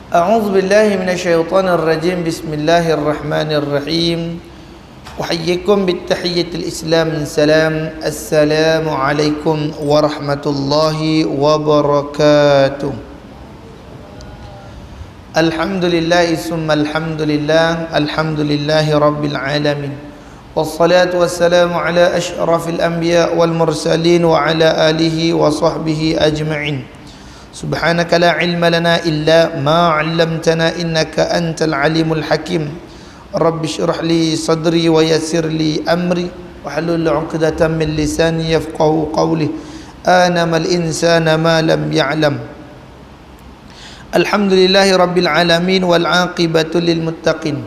A'udzu billahi minasyaitonir rajim. Bismillahirrahmanirrahim. Uhayyikum bittahiyyatil Islam. Salam. Assalamu alaikum warahmatullahi wabarakatuh. Alhamdulillah summa alhamdulillah. Alhamdulillahi rabbil alamin. Wassalatu wassalamu ala asyrafil anbiya wal mursalin wa ala alihi wa sahbihi ajma'in. Subhanaka la ilma lana illa ma 'allamtana innaka antal alimul hakim. Rabbi shrah li sadri wa yassir li amri wahlul 'uqdatam min lisani yafqahu qawli. Anamal insana ma lam ya'lam. Alhamdulillahi rabbil alamin wal 'aqibatu lil muttaqin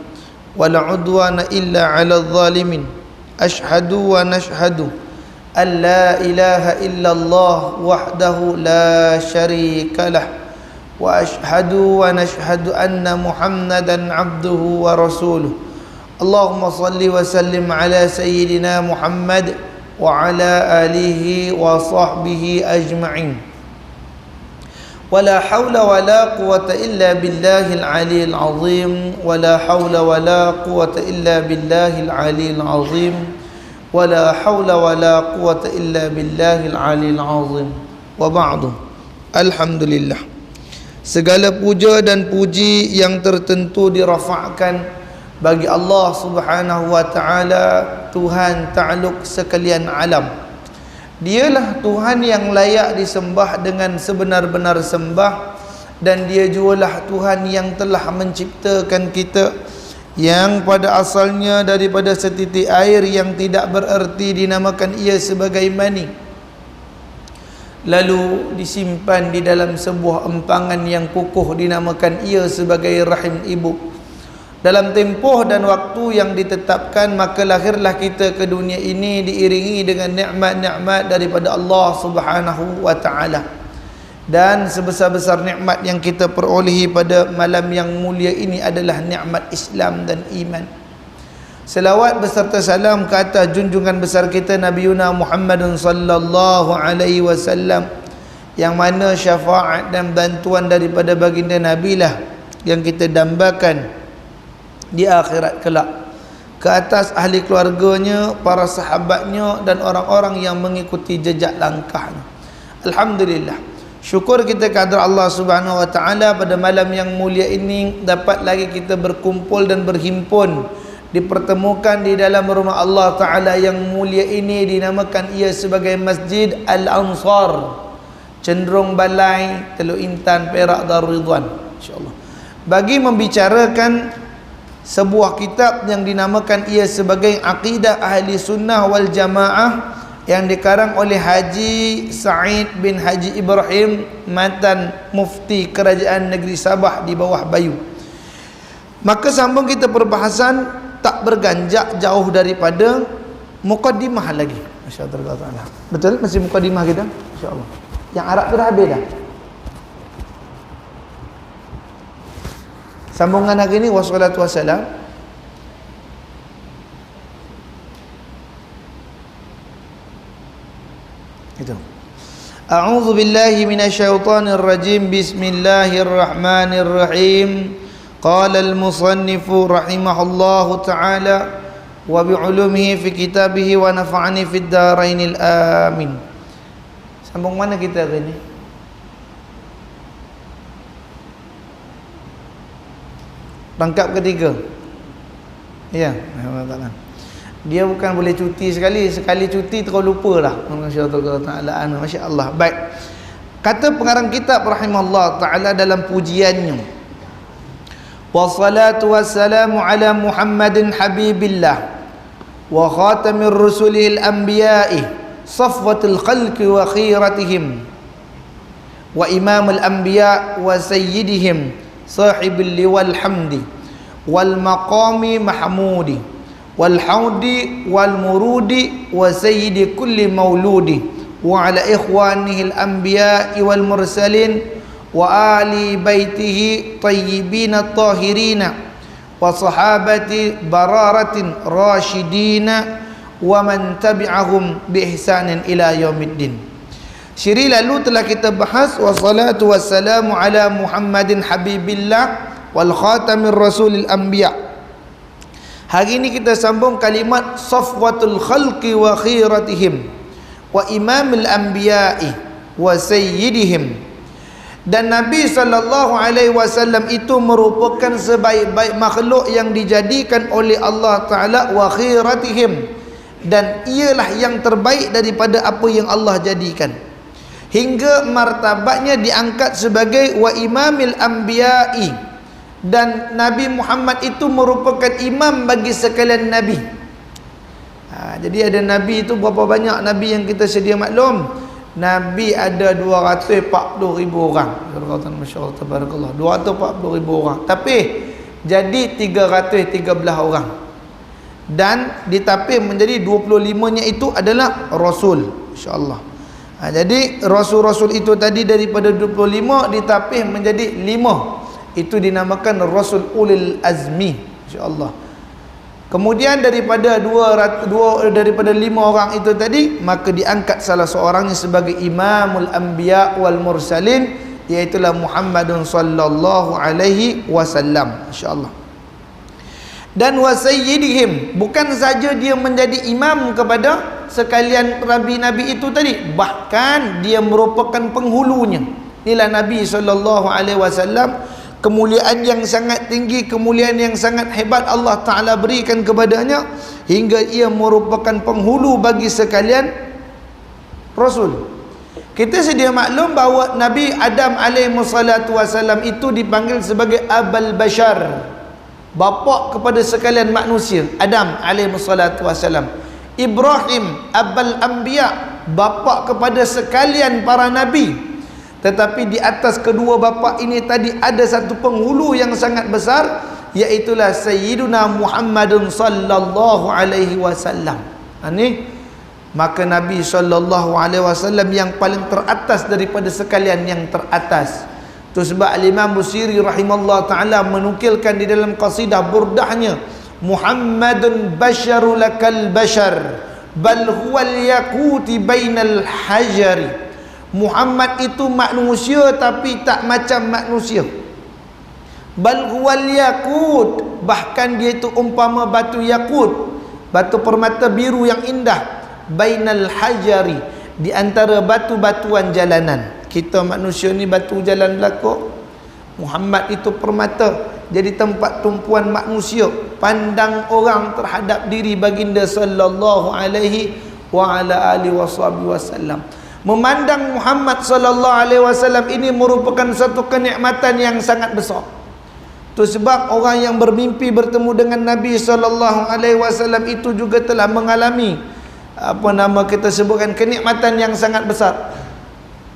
wala 'udwana illa 'alal zalimin. Ashhadu wa nashhadu an la ilaha illallah wahdahu la syarika lah wa ashhadu wa nashhadu anna muhammadan abduhu wa rasuluh. Allahumma salli wa sallim ala sayyidina Muhammad wa ala alihi wa sahbihi ajma'in. Wala hawla wala quwata illa billahil aliyil azim. Wala hawla wala quwata illa billahil aliyil azim. Wala hawla wala quwata illa billahil aliyil azim. Wa ba'du. Alhamdulillah, segala puja dan puji yang tertentu dirafa'kan bagi Allah subhanahu wa ta'ala, Tuhan ta'aluk sekalian alam. Dialah Tuhan yang layak disembah dengan sebenar-benar sembah, dan Dia jugalah Tuhan yang telah menciptakan kita, yang pada asalnya daripada setitik air yang tidak bererti dinamakan ia sebagai mani, lalu disimpan di dalam sebuah empangan yang kukuh dinamakan ia sebagai rahim ibu. Dalam tempoh dan waktu yang ditetapkan, maka lahirlah kita ke dunia ini diiringi dengan nikmat-nikmat daripada Allah subhanahu wa ta'ala. Dan sebesar-besar nikmat yang kita perolehi pada malam yang mulia ini adalah nikmat Islam dan iman. Selawat beserta salam ke atas junjungan besar kita Nabi Muhammad sallallahu alaihi wasallam, yang mana syafaat dan bantuan daripada baginda Nabi lah yang kita dambakan di akhirat kelak, ke atas ahli keluarganya, para sahabatnya dan orang-orang yang mengikuti jejak langkahnya. Alhamdulillah, syukur kita kehadrat Allah subhanahu wa ta'ala pada malam yang mulia ini dapat lagi kita berkumpul dan berhimpun, dipertemukan di dalam rumah Allah ta'ala yang mulia ini. Dinamakan ia sebagai Masjid Al-Ansar, Cenderung Balai, Teluk Intan, Perak, Darul Ridwan, insyaAllah, bagi membicarakan sebuah kitab yang dinamakan ia sebagai Aqidah Ahli Sunnah wal Jamaah, yang dikarang oleh Haji Sa'id bin Haji Ibrahim Matan, Mufti Kerajaan Negeri Sabah di bawah Bayu. Maka sambung kita perbahasan, tak berganjak jauh daripada muqaddimah lagi. Masya-Allah. Betul? Masih muqaddimah kita? Insya-Allah. Yang Arab tu dah habis dah. Sambungan hari ini, wassalatu wassalam. Itu. A'udzu billahi minasyaitonir rajim. Bismillahirrahmanirrahim. Qala al-musannif rahimahullahu ta'ala wa bi'ulumihi fi kitabihi wa nafa'ani fid dharainil amin. Sambung mana kita hari ini? Rangkap ketiga. Ya, alhamdulillah. Dia bukan boleh cuti sekali cuti terus lupa dah. Masya-Allah. Baik. Kata pengarang kitab rahimahullah taala dalam pujiannya, wassalatu wassalamu ala Muhammadin habibillah wa khatamir rusulil anbiya'i safwatul khalqi wa khiratihim wa imamul anbiya' wa sayyidihim sahibil liwal hamdi wal maqami mahmudi wal haudi wal murudi wa sayyidi kulli mauludi wa ala ikhwanihi al anbiya'i wal mursalin wa ali baitihi tayyibin at-tahirina wa sahabati bararatin rasyidina wa man tabi'ahum bi ihsanin ila yaumiddin. Siri lalu telah kita bahas wassalatu wassalamu ala Muhammadin habibillah wal khatamir rasulil anbiya. Hari ini kita sambung kalimat safwatul khalqi wa khiratihim wa imamil anbiya'i wa sayyidihim. Dan Nabi SAW itu merupakan sebaik-baik makhluk yang dijadikan oleh Allah Ta'ala wa khiratihim, dan ialah yang terbaik daripada apa yang Allah jadikan, hingga martabatnya diangkat sebagai wa imamil anbiya'i, dan Nabi Muhammad itu merupakan imam bagi sekalian Nabi. Jadi ada Nabi itu berapa banyak Nabi yang kita sedia maklum? Nabi ada 240,000 orang. Masya Allah, tabarakallah, 240,000 orang. Tapi jadi 313 orang. Dan ditapis menjadi 25-nya itu adalah Rasul. Masya Allah. Jadi Rasul-Rasul itu tadi daripada 25 ditapis menjadi 5. Itu dinamakan Rasul Ulil Azmi. Masya Allah. Kemudian daripada 5 orang itu tadi, maka diangkat salah seorangnya sebagai Imamul Anbiya wal Mursalin, iaitulah Muhammadun sallallahu alaihi wasallam. Insya-Allah. Dan wasayyidihim, bukan saja dia menjadi imam kepada sekalian nabi-nabi itu tadi, bahkan dia merupakan penghulunya. Inilah Nabi sallallahu alaihi wasallam, kemuliaan yang sangat tinggi, kemuliaan yang sangat hebat Allah Ta'ala berikan kepadanya, hingga ia merupakan penghulu bagi sekalian Rasul. Kita sedia maklum bahawa Nabi Adam alaihissalam itu dipanggil sebagai Abul Bashar, bapa kepada sekalian manusia. Adam alaihissalam. Ibrahim Abul Anbiya, bapa kepada sekalian para nabi. Tetapi di atas kedua bapa ini tadi ada satu penghulu yang sangat besar, iaitulah Sayyiduna Muhammadun sallallahu alaihi wasallam. Ini maka Nabi sallallahu alaihi wasallam yang paling teratas daripada sekalian yang teratas. Itu sebab Imam Busiri rahimallahu taala menukilkan di dalam qasidah burdahnya, Muhammadun basyaru lakal bashar bal huwal yaquti bainal hajari. Muhammad itu manusia tapi tak macam manusia. Bal huwal yakut, bahkan dia itu umpama batu yakut, batu permata biru yang indah. Bainal hajari, di antara batu-batuan jalanan. Kita manusia ni batu jalan belakang. Muhammad itu permata, jadi tempat tumpuan manusia, pandang orang terhadap diri baginda sallallahu alaihi wa ala alihi wasallam. Memandang Muhammad sallallahu alaihi wasallam ini merupakan satu kenikmatan yang sangat besar. Itu sebab orang yang bermimpi bertemu dengan Nabi sallallahu alaihi wasallam itu juga telah mengalami kita sebutkan kenikmatan yang sangat besar.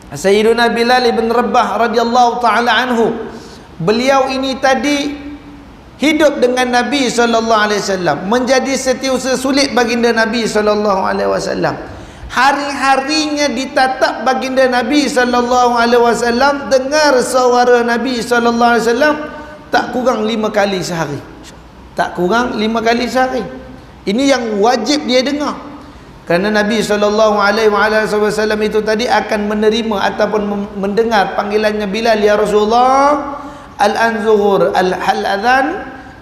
Sayyiduna Bilal ibn Rabah radhiyallahu taala anhu, beliau ini tadi hidup dengan Nabi sallallahu alaihi wasallam, menjadi setiausaha sulit baginda Nabi sallallahu alaihi wasallam. Hari-harinya ditatap baginda Nabi sallallahu alaihi wasallam, dengar suara Nabi sallallahu alaihi wasallam tak kurang 5 kali sehari. Tak kurang 5 kali sehari. Ini yang wajib dia dengar. Kerana Nabi sallallahu alaihi wasallam itu tadi akan menerima ataupun mendengar panggilannya Bilal, ya Rasulullah, al-an zuhur, al-hal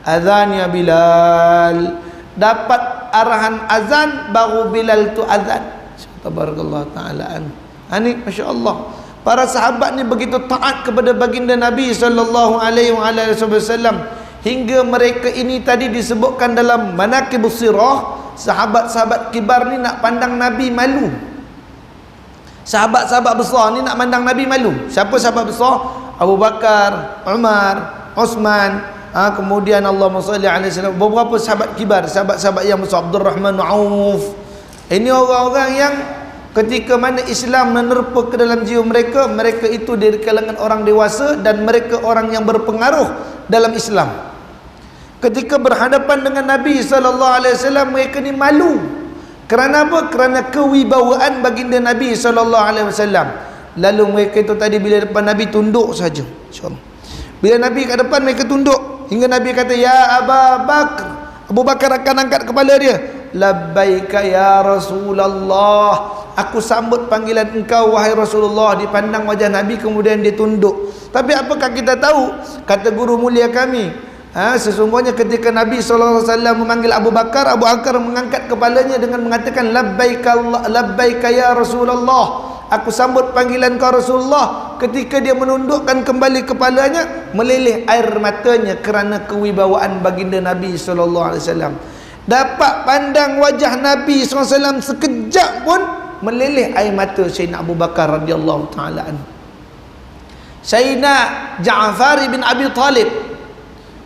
azan ya Bilal. Dapat arahan azan baru Bilal tu azan. Tabarakallah ta'ala ani, Masya Allah. Para sahabat ni begitu taat kepada baginda Nabi sallallahu alaihi wasallam, hingga mereka ini tadi disebutkan dalam Manaqibus Sirah, sahabat-sahabat kibar ni nak pandang Nabi malu. Sahabat-sahabat besar ni nak pandang Nabi malu. Siapa sahabat besar? Abu Bakar, Umar, Osman, kemudian Allahumma salli alaihi wasallam, beberapa sahabat kibar, sahabat-sahabat yang besar, Abdurrahman Auf. Ini orang-orang yang ketika mana Islam menerpa ke dalam jiwa mereka, mereka itu dari kalangan orang dewasa dan mereka orang yang berpengaruh dalam Islam. Ketika berhadapan dengan Nabi sallallahu alaihi wasallam, mereka ni malu. Kerana apa? Kerana kewibawaan baginda Nabi sallallahu alaihi wasallam. Lalu mereka itu tadi bila depan Nabi tunduk saja. Insyaallah. Bila Nabi kat depan mereka tunduk, hingga Nabi kata, "Ya Abu Bakar." Abu Bakar akan angkat kepala dia, "Labbaika ya Rasulullah." aku sambut panggilan engkau wahai Rasulullah. Dipandang wajah Nabi, kemudian dia tunduk. Tapi apakah kita tahu? Kata guru mulia kami, sesungguhnya ketika Nabi SAW memanggil Abu Bakar, Abu Bakar mengangkat kepalanya dengan mengatakan, labbaika ya Rasulullah, aku sambut panggilan kau Rasulullah. Ketika dia menundukkan kembali kepalanya, meleleh air matanya kerana kewibawaan baginda Nabi SAW. Dapat pandang wajah Nabi SAW sekejap pun meleleh air mata Sayyidina Abu Bakar radhiyallahu ta'ala anhu. Sayyidina Ja'far bin Abi Talib,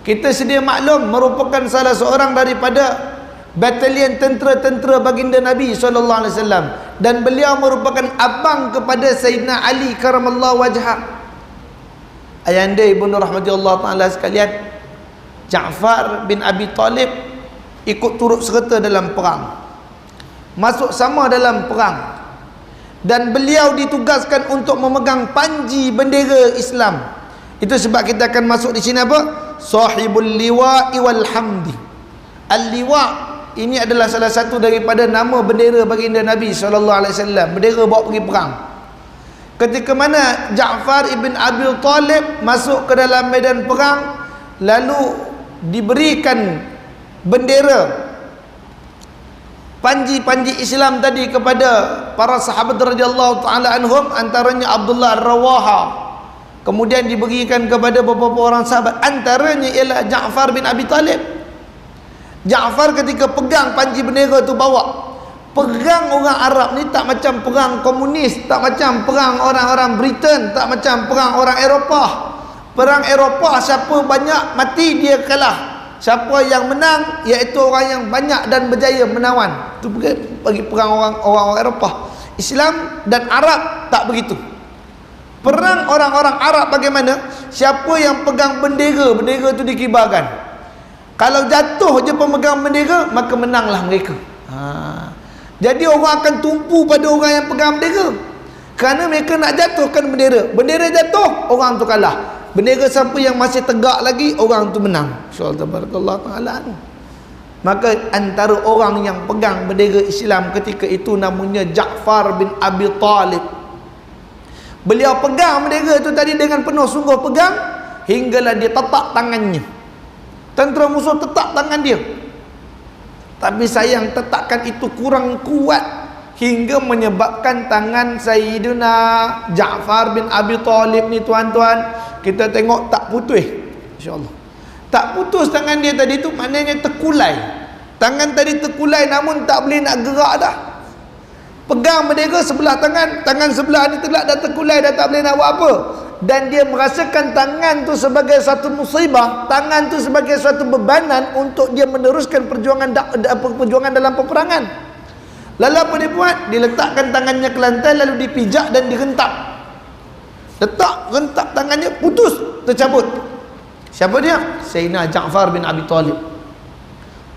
kita sedia maklum, merupakan salah seorang daripada batalion tentera-tentera baginda Nabi SAW, dan beliau merupakan abang kepada Sayyidina Ali karamallahu wajhah. Ayahanda ibnu rahmatullah ta'ala sekalian, Ja'far bin Abi Talib ikut turut serta dalam perang, masuk sama dalam perang, dan beliau ditugaskan untuk memegang panji bendera Islam. Itu sebab kita akan masuk di sini apa? Sahibul liwa'i wal hamdi. Al-liwa' ini adalah salah satu daripada nama bendera baginda Nabi SAW. Bendera bawa pergi perang. Ketika mana Ja'far ibn Abi Talib masuk ke dalam medan perang, lalu diberikan bendera panji-panji Islam tadi kepada para sahabat radhiyallahu ta'ala anhum, antaranya Abdullah Ar-Rawaha. Kemudian diberikan kepada beberapa orang sahabat, antaranya ialah Ja'far bin Abi Talib. Ja'far ketika pegang panji bendera tu bawa. Perang orang Arab ni tak macam perang komunis, tak macam perang orang-orang Britain, tak macam perang orang Eropah. Perang Eropah siapa banyak mati dia kalah. Siapa yang menang iaitu orang yang banyak dan berjaya menawan. Itu bagi perang orang-orang Eropah. Islam dan Arab tak begitu. Perang orang-orang Arab bagaimana? Siapa yang pegang bendera, bendera itu dikibarkan. Kalau jatuh je pemegang bendera, maka menanglah mereka. Jadi orang akan tumpu pada orang yang pegang bendera, kerana mereka nak jatuhkan bendera. Bendera jatuh, orang tu kalah. Bendera siapa yang masih tegak lagi, orang tu menang. InsyaAllah tabarakallah ta'ala. Maka antara orang yang pegang bendera Islam ketika itu namanya Ja'far bin Abi Talib. Beliau pegang bendera itu tadi dengan penuh sungguh pegang, hinggalah dia tetak tangannya. Tentera musuh tetak tangan dia, tapi sayang tetakan itu kurang kuat hingga menyebabkan tangan Sayyidina Ja'far bin Abi Talib ni, tuan-tuan, kita tengok tak putus. InsyaAllah tak putus tangan dia tadi tu, maknanya terkulai. Tangan tadi terkulai namun tak boleh nak gerak dah. Pegang bendera sebelah tangan, tangan sebelah ni dah terkulai, dah tak boleh nak buat apa. Dan dia merasakan tangan tu sebagai satu musibah, tangan tu sebagai suatu bebanan untuk dia meneruskan perjuangan dalam peperangan. Lalu apa dia buat? Dia letakkan tangannya ke lantai, lalu dipijak dan direntak. Rentak tangannya, putus, tercabut. Siapa dia? Sayyidina Ja'far bin Abi Talib.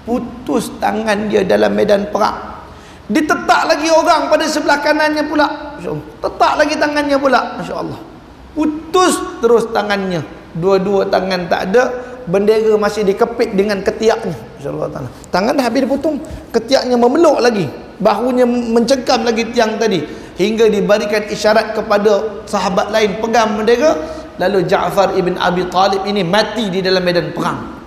Putus tangan dia dalam medan perang. Ditetak lagi orang pada sebelah kanannya pula. Tetak lagi tangannya pula. Masya Allah. Putus terus tangannya. Dua-dua tangan tak ada. Bendera masih dikepit dengan ketiaknya. InsyaAllah. Tangan dah habis dipotong, ketiaknya memeluk lagi, bahunya mencengkam lagi tiang tadi, hingga diberikan isyarat kepada sahabat lain pegang bendera. Lalu Ja'far ibn Abi Talib ini mati di dalam medan perang.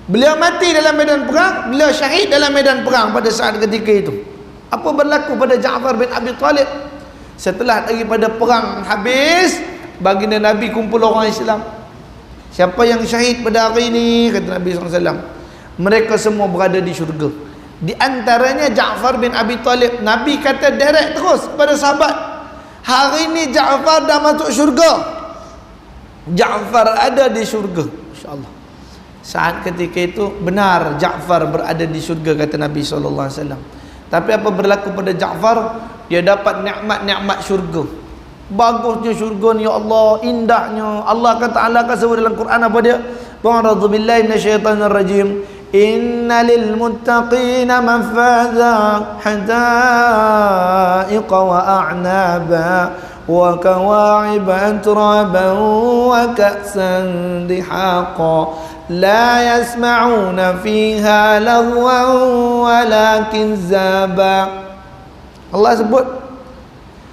Beliau mati dalam medan perang, beliau syahid dalam medan perang pada saat ketika itu. Apa berlaku pada Ja'far bin Abi Talib? Setelah daripada perang habis, baginda Nabi kumpul orang Islam. Siapa yang syahid pada hari ini? Kata Nabi SAW, mereka semua berada di syurga. Di antaranya Ja'far bin Abi Talib. Nabi kata direct terus kepada sahabat, hari ini Ja'far dah masuk syurga. Ja'far ada di syurga. InsyaAllah. Saat ketika itu benar Ja'far berada di syurga, kata Nabi SAW. Tapi apa berlaku pada Ja'far? Dia dapat nikmat-nikmat syurga. Bagusnya syurga ni, ya Allah, indahnya. Allah Ta'ala akan sebut dalam Quran apa dia? A'udzu billahi minasyaitonir rajim. Inna lil muttaqina mafaza hadaiqa wa a'naba wa kawa'iba atraban wa ka'san dihaqa la yasma'una fiha lagwan walakin zaba. Allah sebut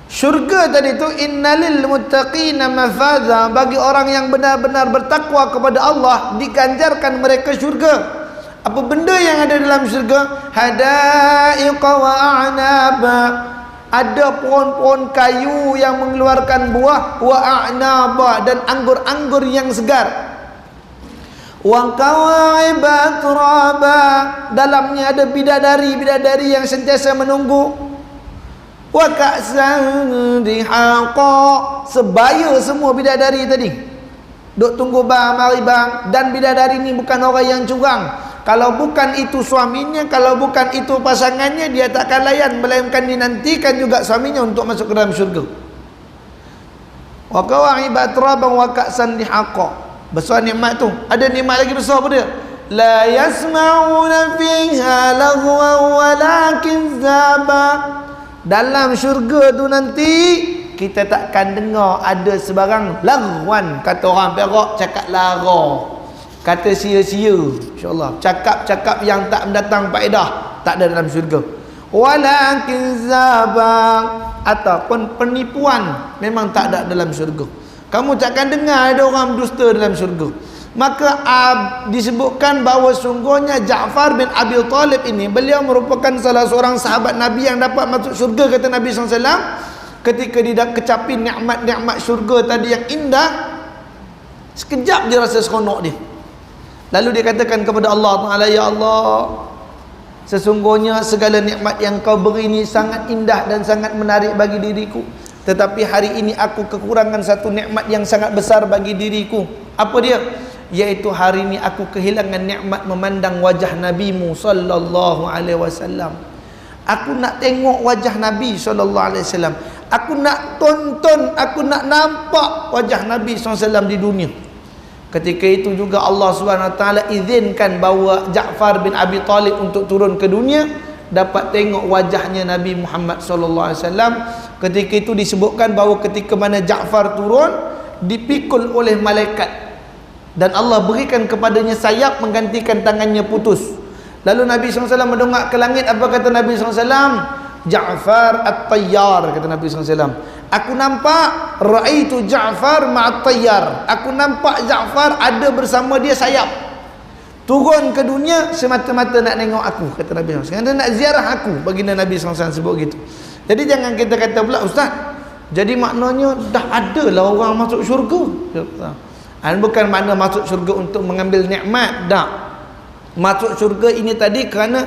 Syurga tadi tu innalil muttaqina mafaza, bagi orang yang benar-benar bertakwa kepada Allah diganjarkan mereka syurga. Apa benda yang ada dalam syurga? Hadaiqa wa a'naba, ada pohon-pohon kayu yang mengeluarkan buah, wa a'naba, dan anggur-anggur yang segar. Wa kawa'iba atraba, dalamnya ada bidadari-bidadari yang sentiasa menunggu. Wa ka'san dihaqa, sebaya semua bidadari tadi duk tunggu bang, mari bang. Dan bidadari ni bukan orang yang curang. Kalau bukan itu suaminya, kalau bukan itu pasangannya, dia takkan layan, melainkan dinantikan juga suaminya untuk masuk ke dalam syurga. Wa kawa'iba atraban wa ka'san dihaqa, besar nikmat tu. Ada nikmat lagi besar pada dia. La yasma'una fiha laghwan walakin zaba, dalam syurga tu nanti kita takkan dengar ada sebarang laghwan, kata orang Perak cakap lara, kata sia-sia, insya-Allah, cakap-cakap yang tak mendatang faedah, tak ada dalam syurga. Walakin zaba, ataupun penipuan memang tak ada dalam syurga. Kamu takkan dengar ada orang berdusta dalam syurga. Maka disebutkan bahawa sungguhnya Ja'far bin Abi Talib ini, beliau merupakan salah seorang sahabat Nabi yang dapat masuk syurga, kata Nabi SAW. Ketika dia kecapi nikmat-nikmat syurga tadi yang indah, sekejap dia rasa seronok dia. Lalu dia katakan kepada Allah Ta'ala, ya Allah, sesungguhnya segala nikmat yang kau beri ini sangat indah dan sangat menarik bagi diriku, tetapi hari ini aku kekurangan satu nikmat yang sangat besar bagi diriku. Apa dia? Iaitu hari ini aku kehilangan nikmat memandang wajah Nabi-Mu sallallahu alaihi wasallam. Aku nak tengok wajah Nabi sallallahu alaihi wasallam. Aku nak tonton, aku nak nampak wajah Nabi SAW di dunia. Ketika itu juga Allah Subhanahu Wa Taala izinkan bahawa Ja'far bin Abi Talib untuk turun ke dunia, dapat tengok wajahnya Nabi Muhammad sallallahu alaihi wasallam. Ketika itu disebutkan bahawa ketika mana Ja'far turun, dipikul oleh malaikat dan Allah berikan kepadanya sayap menggantikan tangannya putus. Lalu Nabi SAW mendongak ke langit. Apa kata Nabi SAW? Ja'far at-tayyar, kata Nabi SAW. Aku nampak ra'aitu Ja'far ma'at-tayyar, aku nampak Ja'far ada bersama dia sayap. Turun ke dunia semata-mata nak tengok aku, kata Nabi SAW. Kerana nak ziarah aku, baginda Nabi SAW sebut gitu. Jadi jangan kita kata pula, Ustaz, jadi maknanya dah ada lah orang masuk syurga. Bukan makna masuk syurga untuk mengambil nikmat, tak. Masuk syurga ini tadi kerana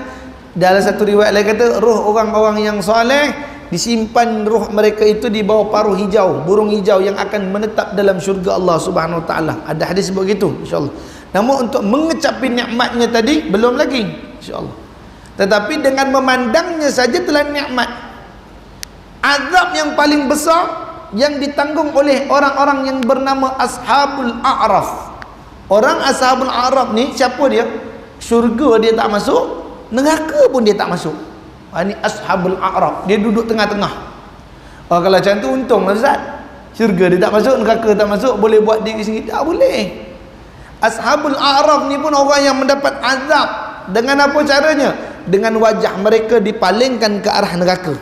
dalam satu riwayat lain kata roh orang-orang yang soleh disimpan roh mereka itu di bawah paruh hijau, burung hijau yang akan menetap dalam syurga Allah Subhanahu Wa Taala. Ada hadis sebut gitu, insya-Allah. Namun untuk mengecapi nikmatnya tadi belum lagi, insya-Allah. Tetapi dengan memandangnya saja telah nikmat. Azab yang paling besar yang ditanggung oleh orang-orang yang bernama Ashabul A'raf. Orang Ashabul A'raf ni siapa dia? Syurga dia tak masuk, neraka pun dia tak masuk. Ini Ashabul A'raf, dia duduk tengah-tengah. Kalau macam tu untunglah Ustaz. Syurga dia tak masuk, neraka tak masuk, boleh buat diri sendiri, tak boleh. Ashabul A'raf ni pun orang yang mendapat azab. Dengan apa caranya? Dengan wajah mereka dipalingkan ke arah neraka.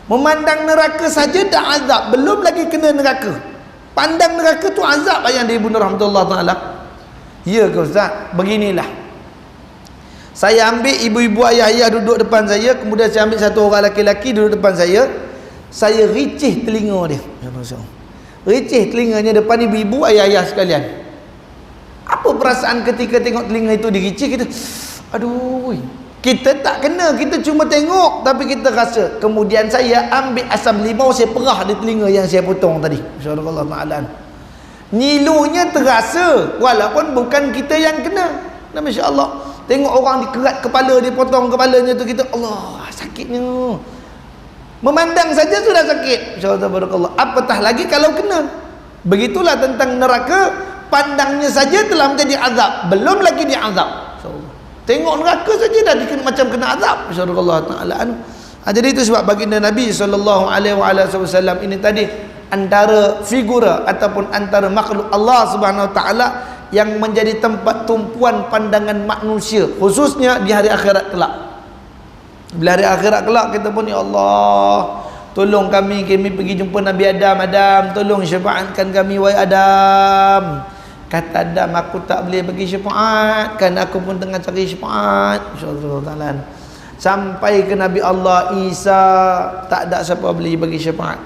Memandang neraka saja dah azab, belum lagi kena neraka. Pandang neraka tu azab, ayah dia Ibnu rahmatullah taala. Ya ke Ustaz? Beginilah. Saya ambil ibu-ibu ayah-ayah duduk depan saya, kemudian saya ambil satu orang lelaki-lelaki duduk depan saya ricih telinga dia. Ricih telinganya depan ibu-ibu ayah-ayah sekalian. Apa perasaan ketika tengok telinga itu diricih? Kita, aduh, kita tak kena, kita cuma tengok tapi kita rasa. Kemudian saya ambil asam limau, saya perah di telinga yang saya potong tadi. Masya-Allah ta'ala. Nyilunya terasa walaupun bukan kita yang kena. Masya-Allah. Tengok orang dikerat kepala, dia potong kepalanya tu, kita Allah, sakitnya. Memandang saja sudah sakit. Masya-Allah barakallah. Apatah lagi kalau kena. Begitulah tentang neraka, pandangnya saja telah menjadi azab, belum lagi diazab. Tengok neraka saja dah dikena, macam kena azab. Masyaallah taala. Jadi itu sebab baginda Nabi sallallahu alaihi wasallam ini tadi antara figura ataupun antara makhluk Allah Subhanahu wa taala yang menjadi tempat tumpuan pandangan manusia, khususnya di hari akhirat kelak. Bila hari akhirat kelak kita pun, ya Allah, tolong kami pergi jumpa Nabi Adam. Adam, tolong syafaatkan kami wahai Adam. Kata Adam, aku tak boleh bagi syafaat, kan aku pun tengah cari syafaat. InsyaAllah ta'ala. Sampai ke Nabi Allah Isa, tak ada siapa boleh bagi syafaat.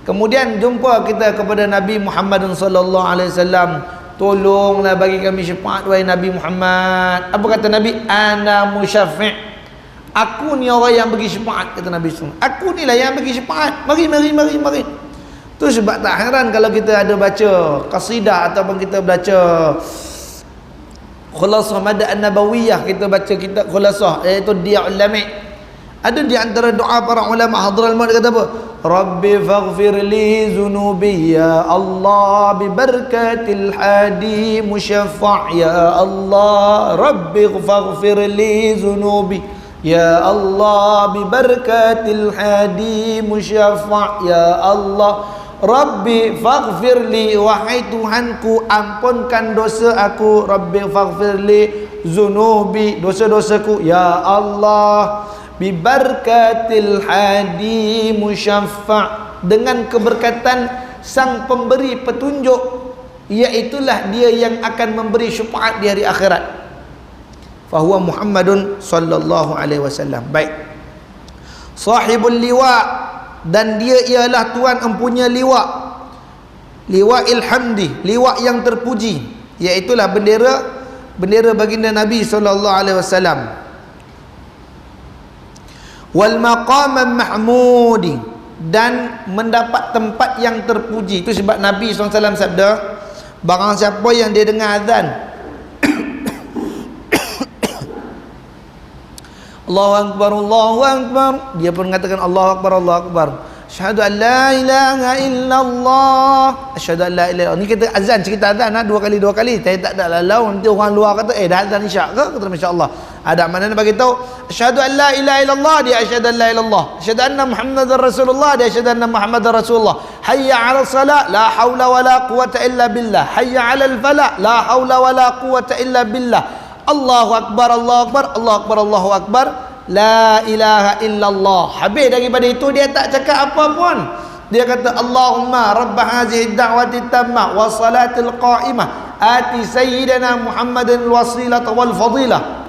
Kemudian jumpa kita kepada Nabi Muhammad sallallahu alaihi wasallam, tolonglah bagi kami syafaat wahai Nabi Muhammad. Apa kata Nabi? Ana musyaffi'. Aku ni orang yang bagi syafaat, kata Nabi SAW. Aku ni lah yang bagi syafaat. Mari. Tu sebab tak heran kalau kita ada baca qasidah ataupun kita baca Khulasah Mad' an-Nabawiyah, kita baca kitab Khulasah, iaitu Diya'ul Lami'. Ada di antara doa para ulama hadral maut kata apa? Rabbi faghfir li zunubi ya Allah bi barakatil hadi musyaffa' ya Allah. Rabbi faghfir li zunubi ya Allah bi barakatil hadi musyaffa' ya Allah. Rabbi faghfirli, wahai Tuhanku ampunkan dosa aku. Rabbi faghfirli zunubi, dosa-dosaku ya Allah. Bi barakatil hadi musyaffa', dengan keberkatan sang pemberi petunjuk, iaitulah dia yang akan memberi syafaat di hari akhirat. Fahuwa Muhammadun sallallahu alaihi wasallam. Baik. Sahibul liwa', dan dia ialah tuan empunya liwa'. Liwa ilhamdi, liwa' yang terpuji, iaitulah bendera baginda Nabi sallallahu alaihi wasallam. Wal maqam mahmudi, dan mendapat tempat yang terpuji. Itu sebab Nabi SAW sabda, barang siapa yang dia dengar azan Allahu Akbar, Allahu Akbar, dia pun mengatakan Allahu Akbar, Allahu Akbar, asyhadu an la ilaha illallah, asyhadu an la ilaha illallah. Ni kita azan, cerita azan dua kali. Saya tak ada lalau, nanti orang luar kata dah azan isyak ke? Kata masya-Allah. Ada maknanya bagi tahu asyhadu an la ilaha illallah, dia asyhadu an la ilaha illallah. Asyhadu anna Muhammadar Rasulullah, dia asyhadu anna Muhammadar Rasulullah. Hayya 'alal salat, la haula wala quwwata illa billah. Hayya 'alal falah, la haula wala quwwata illa billah. Allahu Akbar, Allahu Akbar, Allahu Akbar, Allahu Akbar, la ilaha illallah. Habis daripada itu dia tak cakap apa pun. Dia kata Allahumma rabb hazihi ad-da'wati tammah wa salatil qa'imah ati sayyidina Muhammadin al-wasilata wal fadilah.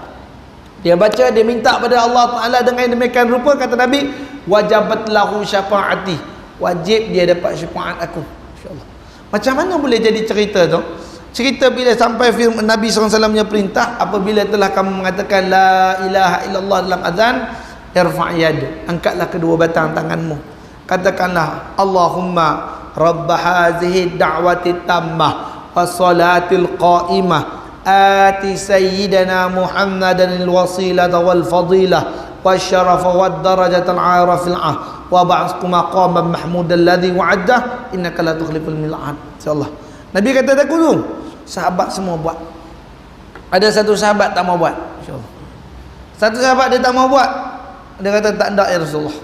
Dia baca, dia minta pada Allah Ta'ala dengan demikian rupa, kata Nabi, wajabat lahu syafaati, wajib dia dapat syafaat aku. InsyaAllah. Macam mana boleh jadi cerita tu? Cerita bila sampai firman Nabi SAW punya perintah, apabila telah kamu mengatakan la ilaha illallah dalam azan, irfa' yad, angkatlah kedua batang tanganmu, katakanlah Allahumma rabb hazihi da'wati tammah wassalatil qa'imah ati sayyidina Muhammadan alwasilata wal fadilah wasyarafa wad darajatal 'arafil'ah wa ba'asku maqaman mahmudan alladhi wa'addah innaka la tukhliful mi'ad. Insyaallah. Nabi kata tak kulung, sahabat semua buat. Ada satu sahabat tak mau buat. InsyaAllah. Satu sahabat dia tak mau buat. Dia kata tak ada ya Rasulullah.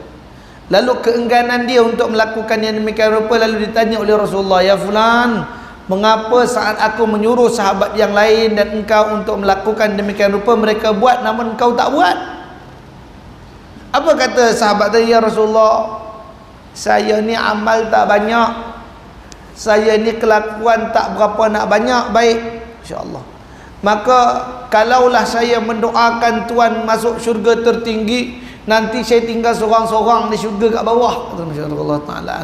Lalu keengganan dia untuk melakukan yang demikian rupa, lalu ditanya oleh Rasulullah, ya fulan, mengapa saat aku menyuruh sahabat yang lain dan engkau untuk melakukan demikian rupa mereka buat namun engkau tak buat? Apa kata sahabat tadi? Ya Rasulullah, saya ni amal tak banyak, saya ni kelakuan tak berapa nak banyak baik, insya-Allah. Maka kalaulah saya mendoakan Tuhan masuk syurga tertinggi, nanti saya tinggal seorang-seorang di syurga kat bawah, kata masya-Allah taala.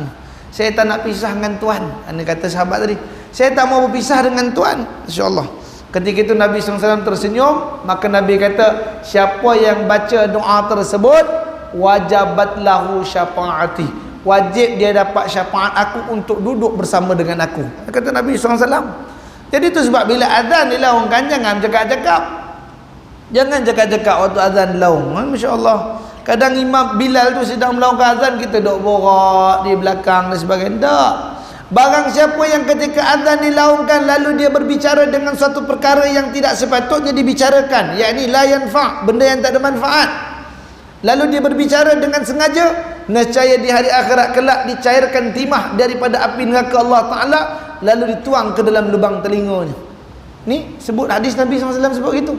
Saya tak nak pisah dengan Tuhan. Ini kata sahabat tadi, saya tak mau berpisah dengan Tuhan, insya-Allah. Ketika itu Nabi SAW tersenyum, maka Nabi kata, siapa yang baca doa tersebut, wajabat lahu syafaati, wajib dia dapat syafaat aku untuk duduk bersama dengan aku, kata Nabi SAW. Jadi itu sebab bila azan di laung kan, jangan cakap-cakap, jangan cakap-cakap waktu azan di laung. Masya Allah, kadang Imam Bilal tu sedang melaungkan azan, kita duduk borak di belakang dan sebagainya. Tak. Barang siapa yang ketika azan dilaungkan lalu dia berbicara dengan suatu perkara yang tidak sepatutnya dibicarakan, yakni la yanfa', benda yang tak ada manfaat, lalu dia berbicara dengan sengaja, nescaya di hari akhirat kelak dicairkan timah daripada api neraka Allah Ta'ala, lalu dituang ke dalam lubang telinganya. Ni sebut hadis Nabi SAW sebut gitu.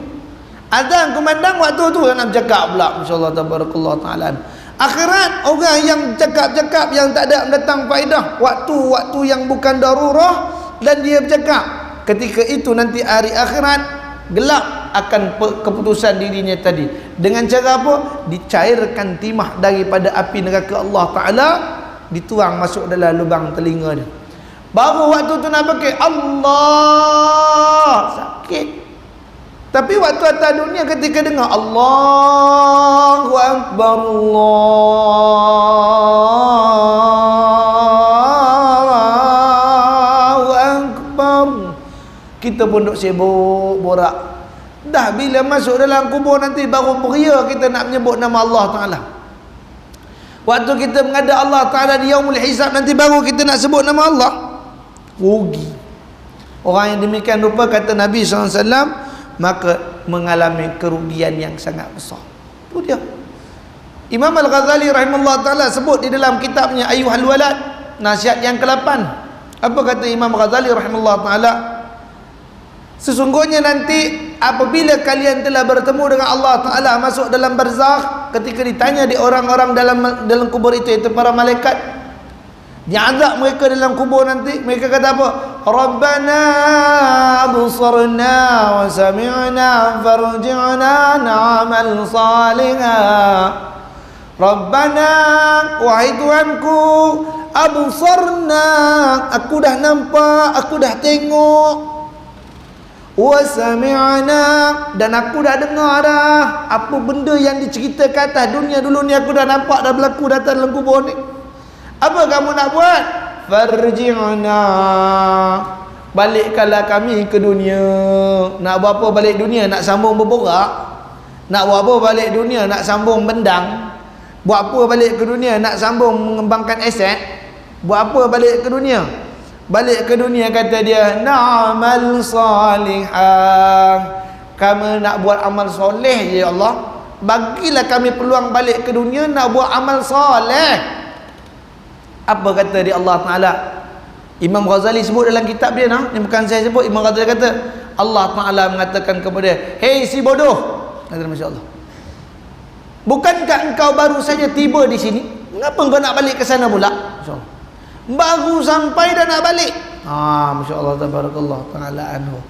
Azan kumandang waktu tu nak bercakap pula, masya-Allah tabarakallah ta'ala. Akhirat orang yang cakap-cakap yang tak ada mendatang faedah, waktu-waktu yang bukan darurah, dan dia bercakap, ketika itu nanti hari akhirat gelap akan keputusan dirinya tadi. Dengan cara apa? Dicairkan timah daripada api neraka Allah Ta'ala, dituang masuk dalam lubang telinga dia. Baru waktu tu nak pakai Allah, sakit. Tapi waktu atas dunia ketika dengar Allahu Akbar, Allahu Akbar, kita pun duk sibuk borak. Dah bila masuk dalam kubur nanti baru beria kita nak menyebut nama Allah Ta'ala. Waktu kita menghadap Allah Ta'ala di yaumul hisab nanti baru kita nak sebut nama Allah. Rugi. Orang yang demikian rupa, kata Nabi SAW, maka mengalami kerugian yang sangat besar. Itu dia. Imam Al-Ghazali rahimahullah ta'ala sebut di dalam kitabnya Ayyuhal Walad, nasihat yang ke-8. Apa kata Imam Ghazali rahimahullah ta'ala? Sesungguhnya nanti apabila kalian telah bertemu dengan Allah Ta'ala, masuk dalam barzakh, ketika ditanya di orang-orang dalam kubur itu, iaitu para malaikat, diazab mereka dalam kubur nanti, mereka kata apa? Rabbana absarna wa sami'na farji'na na'mal salihah. Rabbana, wahai Tuhanku, absarna, aku dah nampak, aku dah tengok, wa sami'na, dan aku dah dengar dah apa benda yang diceritakan atas dunia dulu ni, aku dah nampak dah berlaku datang dalam kubur ni. Apa kamu nak buat? Farji'na, balikkanlah kami ke dunia. Nak buat apa balik dunia? Nak sambung berborak? Nak buat apa balik dunia? Nak sambung bendang? Buat apa balik ke dunia? Nak sambung mengembangkan aset? Buat apa balik ke dunia? Balik ke dunia, kata dia, na'mal salihah, kami nak buat amal soleh ya Allah. Bagilah kami peluang balik ke dunia nak buat amal soleh. Apa kata dia Allah Ta'ala? Imam Ghazali sebut dalam kitab dia, nah, ini bukan saya sebut. Imam Ghazali kata, Allah Ta'ala mengatakan kepada dia, hei si bodoh, kata, Masya Allah, bukankah engkau baru saja tiba di sini? Mengapa engkau nak balik ke sana pula? Masya Allah, baru sampai dan nak balik. Masya Allah, tabarakallah ta'ala anhu.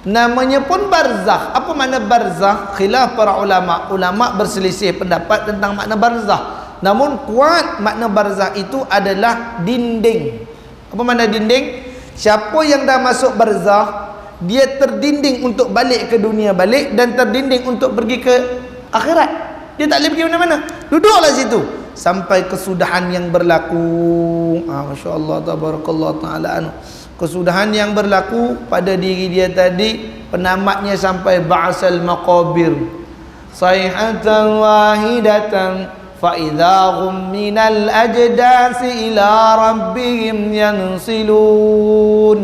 Namanya pun barzakh. Apa makna barzakh? Khilaf para ulama. Ulama berselisih pendapat tentang makna barzakh. Namun kuat makna barzakh itu adalah dinding. Apa makna dinding? Siapa yang dah masuk barzakh, dia terdinding untuk balik ke dunia balik, dan terdinding untuk pergi ke akhirat. Dia tak boleh pergi mana-mana, duduklah situ sampai kesudahan yang berlaku. Masya Allah, tabarakallah ta'ala anhu. Kesudahan yang berlaku pada diri dia tadi, penamatnya sampai ba'sal maqabir, sayhatan wahidatan فَإِذَا هُمْ مِنَ الْأَجْدَاثِ إِلَىٰ رَبِّهِمْ يَنْسِلُونَ.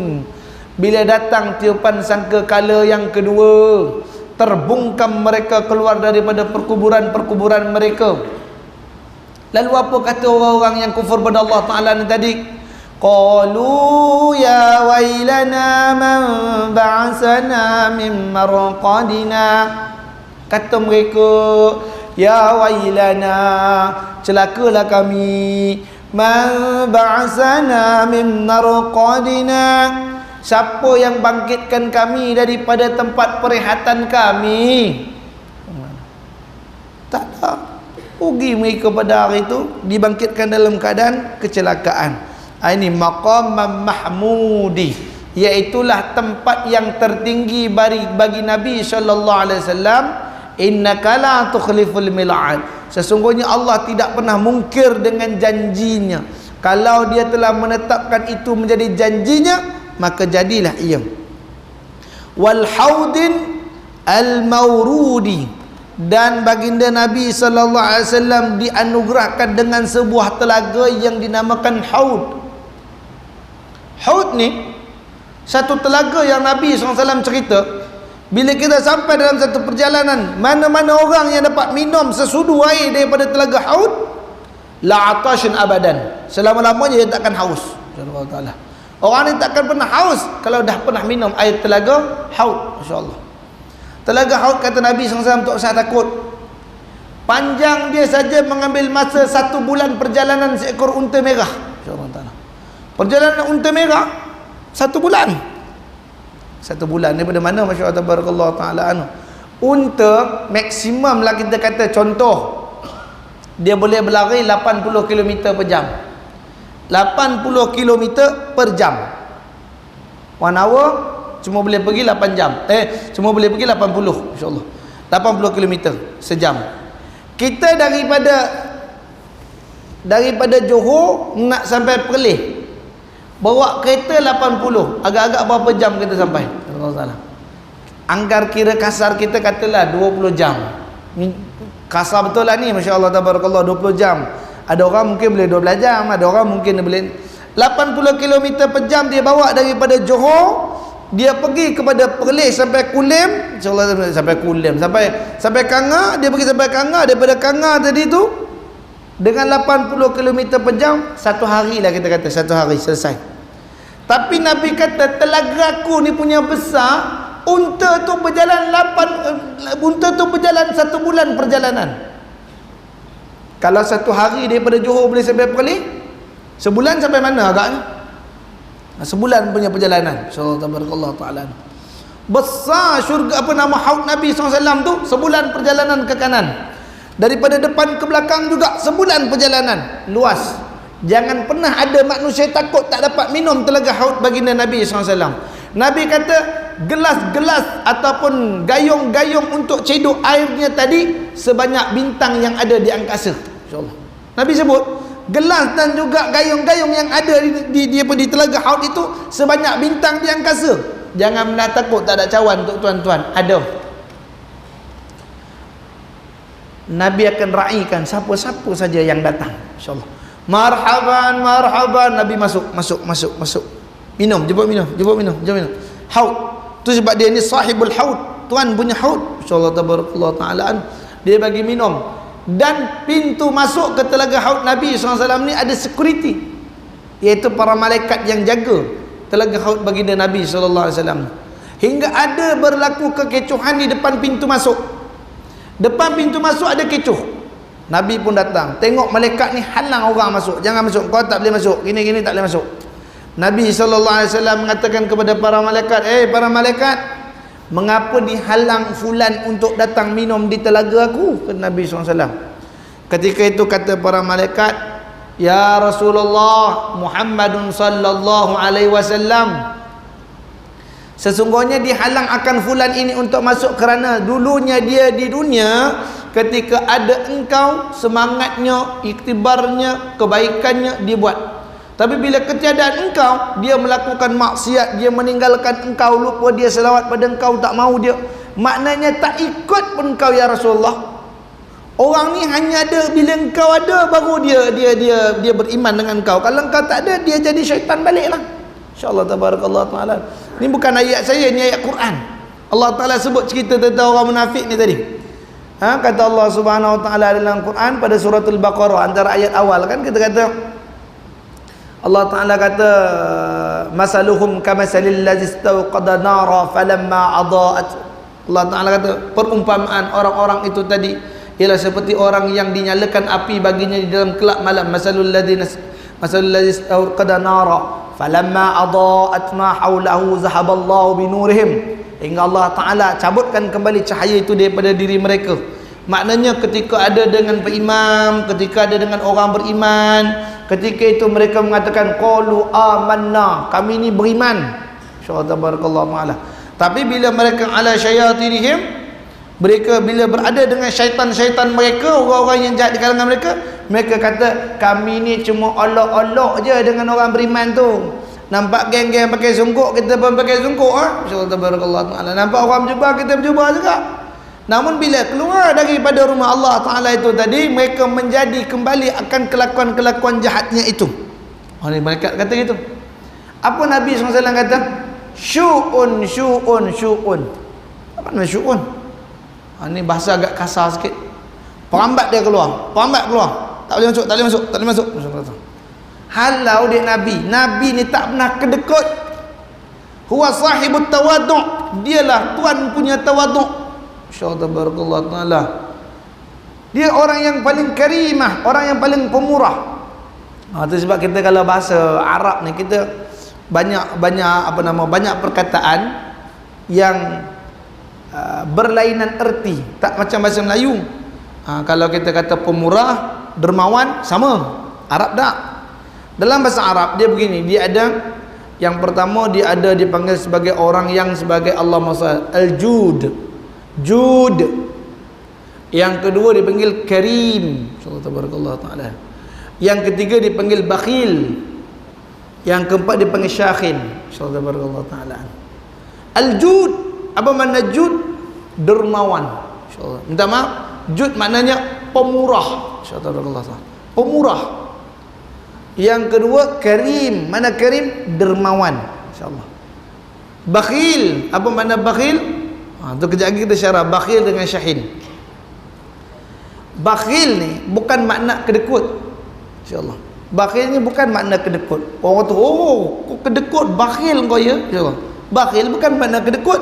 Bila datang tiupan sangkakala yang kedua, terbungkam mereka keluar daripada perkuburan-perkuburan mereka. Lalu apa kata orang-orang yang kufur pada Allah Ta'ala ni tadi? Qalu ya wailana man ba'asana min marqadina. Kata mereka, ya wailana, celakalah kami, man ba'asana min marqadina, siapa yang bangkitkan kami daripada tempat perihatan kami? Tak ada. Rugi mereka pada hari itu, dibangkitkan dalam keadaan kecelakaan. Ini maqam mahmudi, iaitulah tempat yang tertinggi bagi Nabi SAW. Innaka la tukhliful mil'ad, sesungguhnya Allah tidak pernah mungkir dengan janjinya. Kalau dia telah menetapkan itu menjadi janjinya, maka jadilah ia. Wal haudin al maurudi, dan baginda Nabi SAW dianugerahkan dengan sebuah telaga yang dinamakan haud. Haud ni satu telaga yang Nabi SAW cerita. Bila kita sampai dalam satu perjalanan, mana-mana orang yang dapat minum sesudu air daripada telaga haud, la atashin abadan, selama-lamanya dia takkan haus. Orang ni takkan pernah haus kalau dah pernah minum air telaga haud. Masya Allah. Telaga haud, kata Nabi SAW, tak usah takut. Panjang dia saja mengambil masa 1 bulan perjalanan seekor unta merah. InsyaAllah ta'ala. Perjalanan unta merah 1 bulan. 1 bulan daripada mana? Masya Allah tabarakallah ta'ala anu. Unta maksimum lah kita kata, contoh, dia boleh berlari 80 km per jam. 80 km per jam. 1 hour cuma boleh pergi 8 jam. Cuma boleh pergi 80, insya-Allah. 80 km sejam. Kita daripada Johor nak sampai Perlis, bawa kereta 80, agak-agak berapa jam kita sampai? Allah, anggar kira kasar kita katalah 20 jam. Kasar betul lah ni, masya-Allah tabarakallah, 20 jam. Ada orang mungkin boleh 12 jam, ada orang mungkin boleh 80 km per jam dia bawa daripada Johor, dia pergi kepada Perlis sampai Kulim, insya-Allah sampai Kulim, sampai Kanga, dia pergi sampai Kanga, daripada Kanga tadi tu dengan 80 km per jam, 1 hari lah kita kata, 1 hari selesai. Tapi Nabi kata telagaku ni punya besar, unta tu berjalan 1 bulan perjalanan. Kalau 1 hari daripada Johor boleh sampai Perlis, sebulan sampai mana agaknya? Sebulan punya perjalanan. InsyaAllah tabarakallah ta'ala. Besar syurga, haud Nabi SAW tu, sebulan perjalanan ke kanan. Daripada depan ke belakang juga sebulan perjalanan. Luas. Jangan pernah ada manusia takut tak dapat minum telaga haud baginda Nabi SAW. Nabi kata gelas-gelas ataupun gayung-gayung untuk cedok airnya tadi sebanyak bintang yang ada di angkasa. InsyaAllah. Nabi sebut gelas dan juga gayung-gayung yang ada di telaga haud itu sebanyak bintang di angkasa. Jangan pernah takut tak ada cawan untuk tuan-tuan. Ada. Nabi akan raikan siapa-siapa saja yang datang, insya-Allah. Marhaban, marhaban. Nabi masuk. Minum, jemput minum. Haud. Tu sebab dia ni sahibul haud, tuan punya haud. Insya-Allah tabarakallah taala. Dia bagi minum. Dan pintu masuk ke telaga haud Nabi SAW ni ada security, iaitu para malaikat yang jaga telaga haud baginda Nabi SAW. Hingga ada berlaku kekecohan di depan pintu masuk. Depan pintu masuk ada kecoh. Nabi pun datang, tengok malaikat ni halang orang masuk. Jangan masuk, kau tak boleh masuk, gini-gini tak boleh masuk. Nabi SAW mengatakan kepada para malaikat, para malaikat, mengapa dihalang fulan untuk datang minum di telaga aku? Kata Nabi SAW. Ketika itu kata para malaikat, ya Rasulullah Muhammadun sallallahu alaihi wasallam, sesungguhnya dihalang akan fulan ini untuk masuk kerana dulunya dia di dunia, ketika ada engkau, semangatnya, iktibarnya, kebaikannya dibuat. Tapi bila ketiadaan engkau, dia melakukan maksiat, dia meninggalkan engkau, lupa dia selawat pada engkau, tak mau dia. Maknanya tak ikut pun engkau ya Rasulullah. Orang ni hanya ada bila engkau ada baru dia beriman dengan engkau. Kalau engkau tak ada, dia jadi syaitan baliklah. Insya-Allah tabarakallah taala. Ni bukan ayat saya, ni ayat Quran. Allah Taala sebut cerita tentang orang munafik ni tadi. Kata Allah Subhanahu wa taala dalam Quran pada surah Al-Baqarah, antara ayat awal kan kita kata, Allah Ta'ala kata, masaluhum kamasalil ladzi istawqada nara falamma adaat. Allah Ta'ala kata, perumpamaan orang-orang itu tadi ialah seperti orang yang dinyalakan api baginya di dalam kelab malam. Masalul ladzi istawqada nara falamma adaat ma haulahu zahaballahu binurihim. Hingga Allah Ta'ala cabutkan kembali cahaya itu daripada diri mereka. Maknanya ketika ada dengan imam, ketika ada dengan orang beriman, ketika itu mereka mengatakan qalu amanna, kami ni beriman. Insyaallah tabarakallahu taala. Tapi bila mereka ala syayatinihim, mereka bila berada dengan syaitan-syaitan mereka, orang-orang yang jahat di kalangan mereka, mereka kata kami ni cuma olok-olok je dengan orang beriman tu. Nampak geng-geng pakai sungkuk, kita pun pakai sungkuk. Insyaallah tabarakallahu taala. Nampak orang berjubah, kita berjubah juga. Namun bila keluar daripada rumah Allah Ta'ala itu tadi, mereka menjadi kembali akan kelakuan-kelakuan jahatnya itu. Ini malaikat kata gitu. Apa Nabi SAW kata? Syu'un. Apa nama syu'un? Ini bahasa agak kasar sikit. Perambat dia keluar. Tak boleh masuk. Halau dia Nabi. Nabi ni tak pernah kedekut. Huwa sahibut tawaduk. Dialah tuan punya tawaduk. InsyaAllah tabarakallah ta'ala. Dia orang yang paling karimah, orang yang paling pemurah. Itu sebab kita kalau bahasa Arab ni kita banyak banyak perkataan yang berlainan erti, tak macam bahasa Melayu. Kalau kita kata pemurah, dermawan, sama. Arab tak. Dalam bahasa Arab dia begini, dia ada yang pertama, dia ada dipanggil sebagai orang yang sebagai Allah Masya Al-Jud, Jud. Yang kedua dipanggil Karim, Subhanallah Ta'ala. Yang ketiga dipanggil Bakhil. Yang keempat dipanggil Syakhin, Subhanallah Ta'ala. Al-Jud, apa makna Jud? Dermawan. Minta maaf, Jud maknanya pemurah, Subhanallah Ta'ala, pemurah. Yang kedua Karim, mana Karim? Dermawan, insyaAllah. Bakhil, apa makna bakhil? Tu kejap lagi kita syarah bakhil dengan Syakhin. Bakhil ni bukan makna kedekut, insyaAllah. Bakhil ni bukan makna kedekut. Orang tu, kau kedekut, bakhil kau ya, insyaAllah. Bakhil bukan makna kedekut.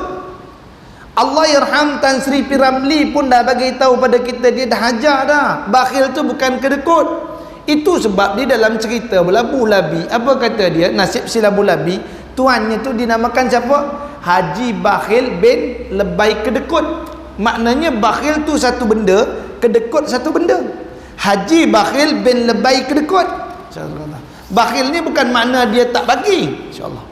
Allah yarham Tan Sri P. Ramlee pun dah bagi tahu pada kita, dia dah ajar dah. Bakhil tu bukan kedekut. Itu sebab di dalam cerita Labu Labi, apa kata dia? Nasib si Labu Labi, tuannya tu dinamakan siapa? Haji Bakhil bin Lebay Kedekut. Maknanya bakhil tu satu benda, kedekut satu benda. Haji Bakhil bin Lebay Kedekut. Bakhil ni bukan makna dia tak bagi, insyaAllah.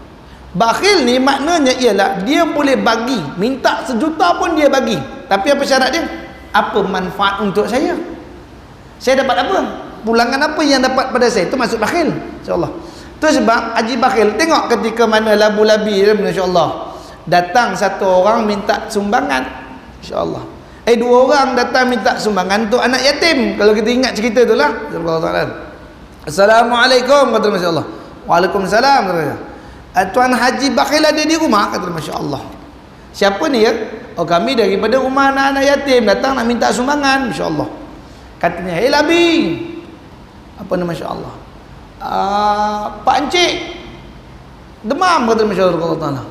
Bakhil ni maknanya ialah dia boleh bagi, minta 1 juta pun dia bagi, tapi apa syarat dia? Apa manfaat untuk saya? Saya dapat apa? Pulangan apa yang dapat pada saya? Itu masuk bakhil, insyaAllah. Itu sebab Haji Bakhil, tengok ketika mana Labu Labi, insyaAllah, datang satu orang minta sumbangan, insyaAllah. 2 orang datang minta sumbangan untuk anak yatim. Kalau kita ingat cerita tu lah, Assalamualaikum, kata Masya Allah. Waalaikumsalam, kata Tuan Haji Bakhil ada di rumah, kata Masya Allah. Siapa ni ya? Oh, kami daripada rumah anak-anak yatim, datang nak minta sumbangan, Masya Allah. Katanya, hei Labi, apa nama, Masya Allah, Pak Encik demam, kata Masya Allah.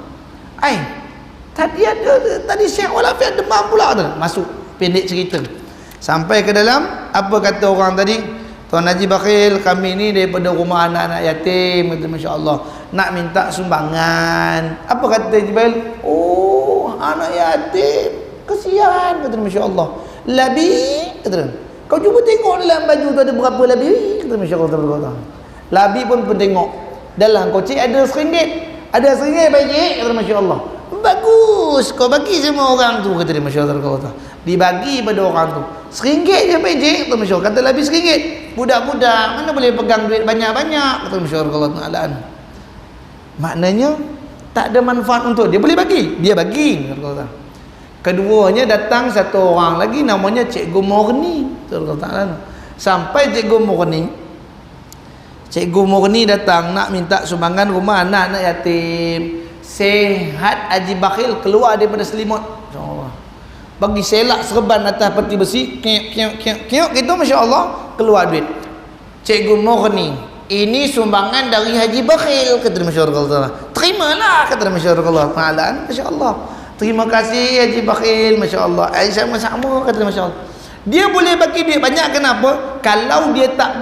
Tadi Syekh walafiat demam pula, masuk pendek cerita sampai ke dalam. Apa kata orang tadi? Tuan Haji Bakhil, kami ni daripada rumah anak-anak yatim, kata Masya Allah, nak minta sumbangan. Apa kata Haji Bakhil? Oh, anak yatim, kesian, kata Masya Allah. Labi, kata, kau cuba tengok dalam baju tu ada berapa labi, kata Masya Allah. Labi pun tengok dalam kocik ada RM1, ada RM1 baik, kata Masya Allah. Bagus, kau bagi semua orang tu, kata dia, Masya Allah. Dibagi pada orang tu RM1 je pejek, kata Masya Allah. Kata Labi RM1, budak-budak mana boleh pegang duit banyak-banyak, kata Masya Allah. Maknanya tak ada manfaat untuk dia, boleh bagi, dia bagi. Keduanya datang satu orang lagi namanya Cikgu Murni. Sampai Cikgu Murni datang nak minta sumbangan rumah anak-anak yatim. Sehat Haji Bakhil keluar daripada selimut, insyaAllah, bagi selak serban atas peti besi, kiok gitu, Masya Allah, keluar duit. Cikgu Murni, ini sumbangan dari Haji Bakhil, kata Masya Allah. Terimalah, kata Masya Allah. Masya Allah, terima kasih Haji Bakhil, Masya Allah. Sama-sama, kata Masya Allah. Dia boleh bagi duit banyak, kenapa? Kalau dia tak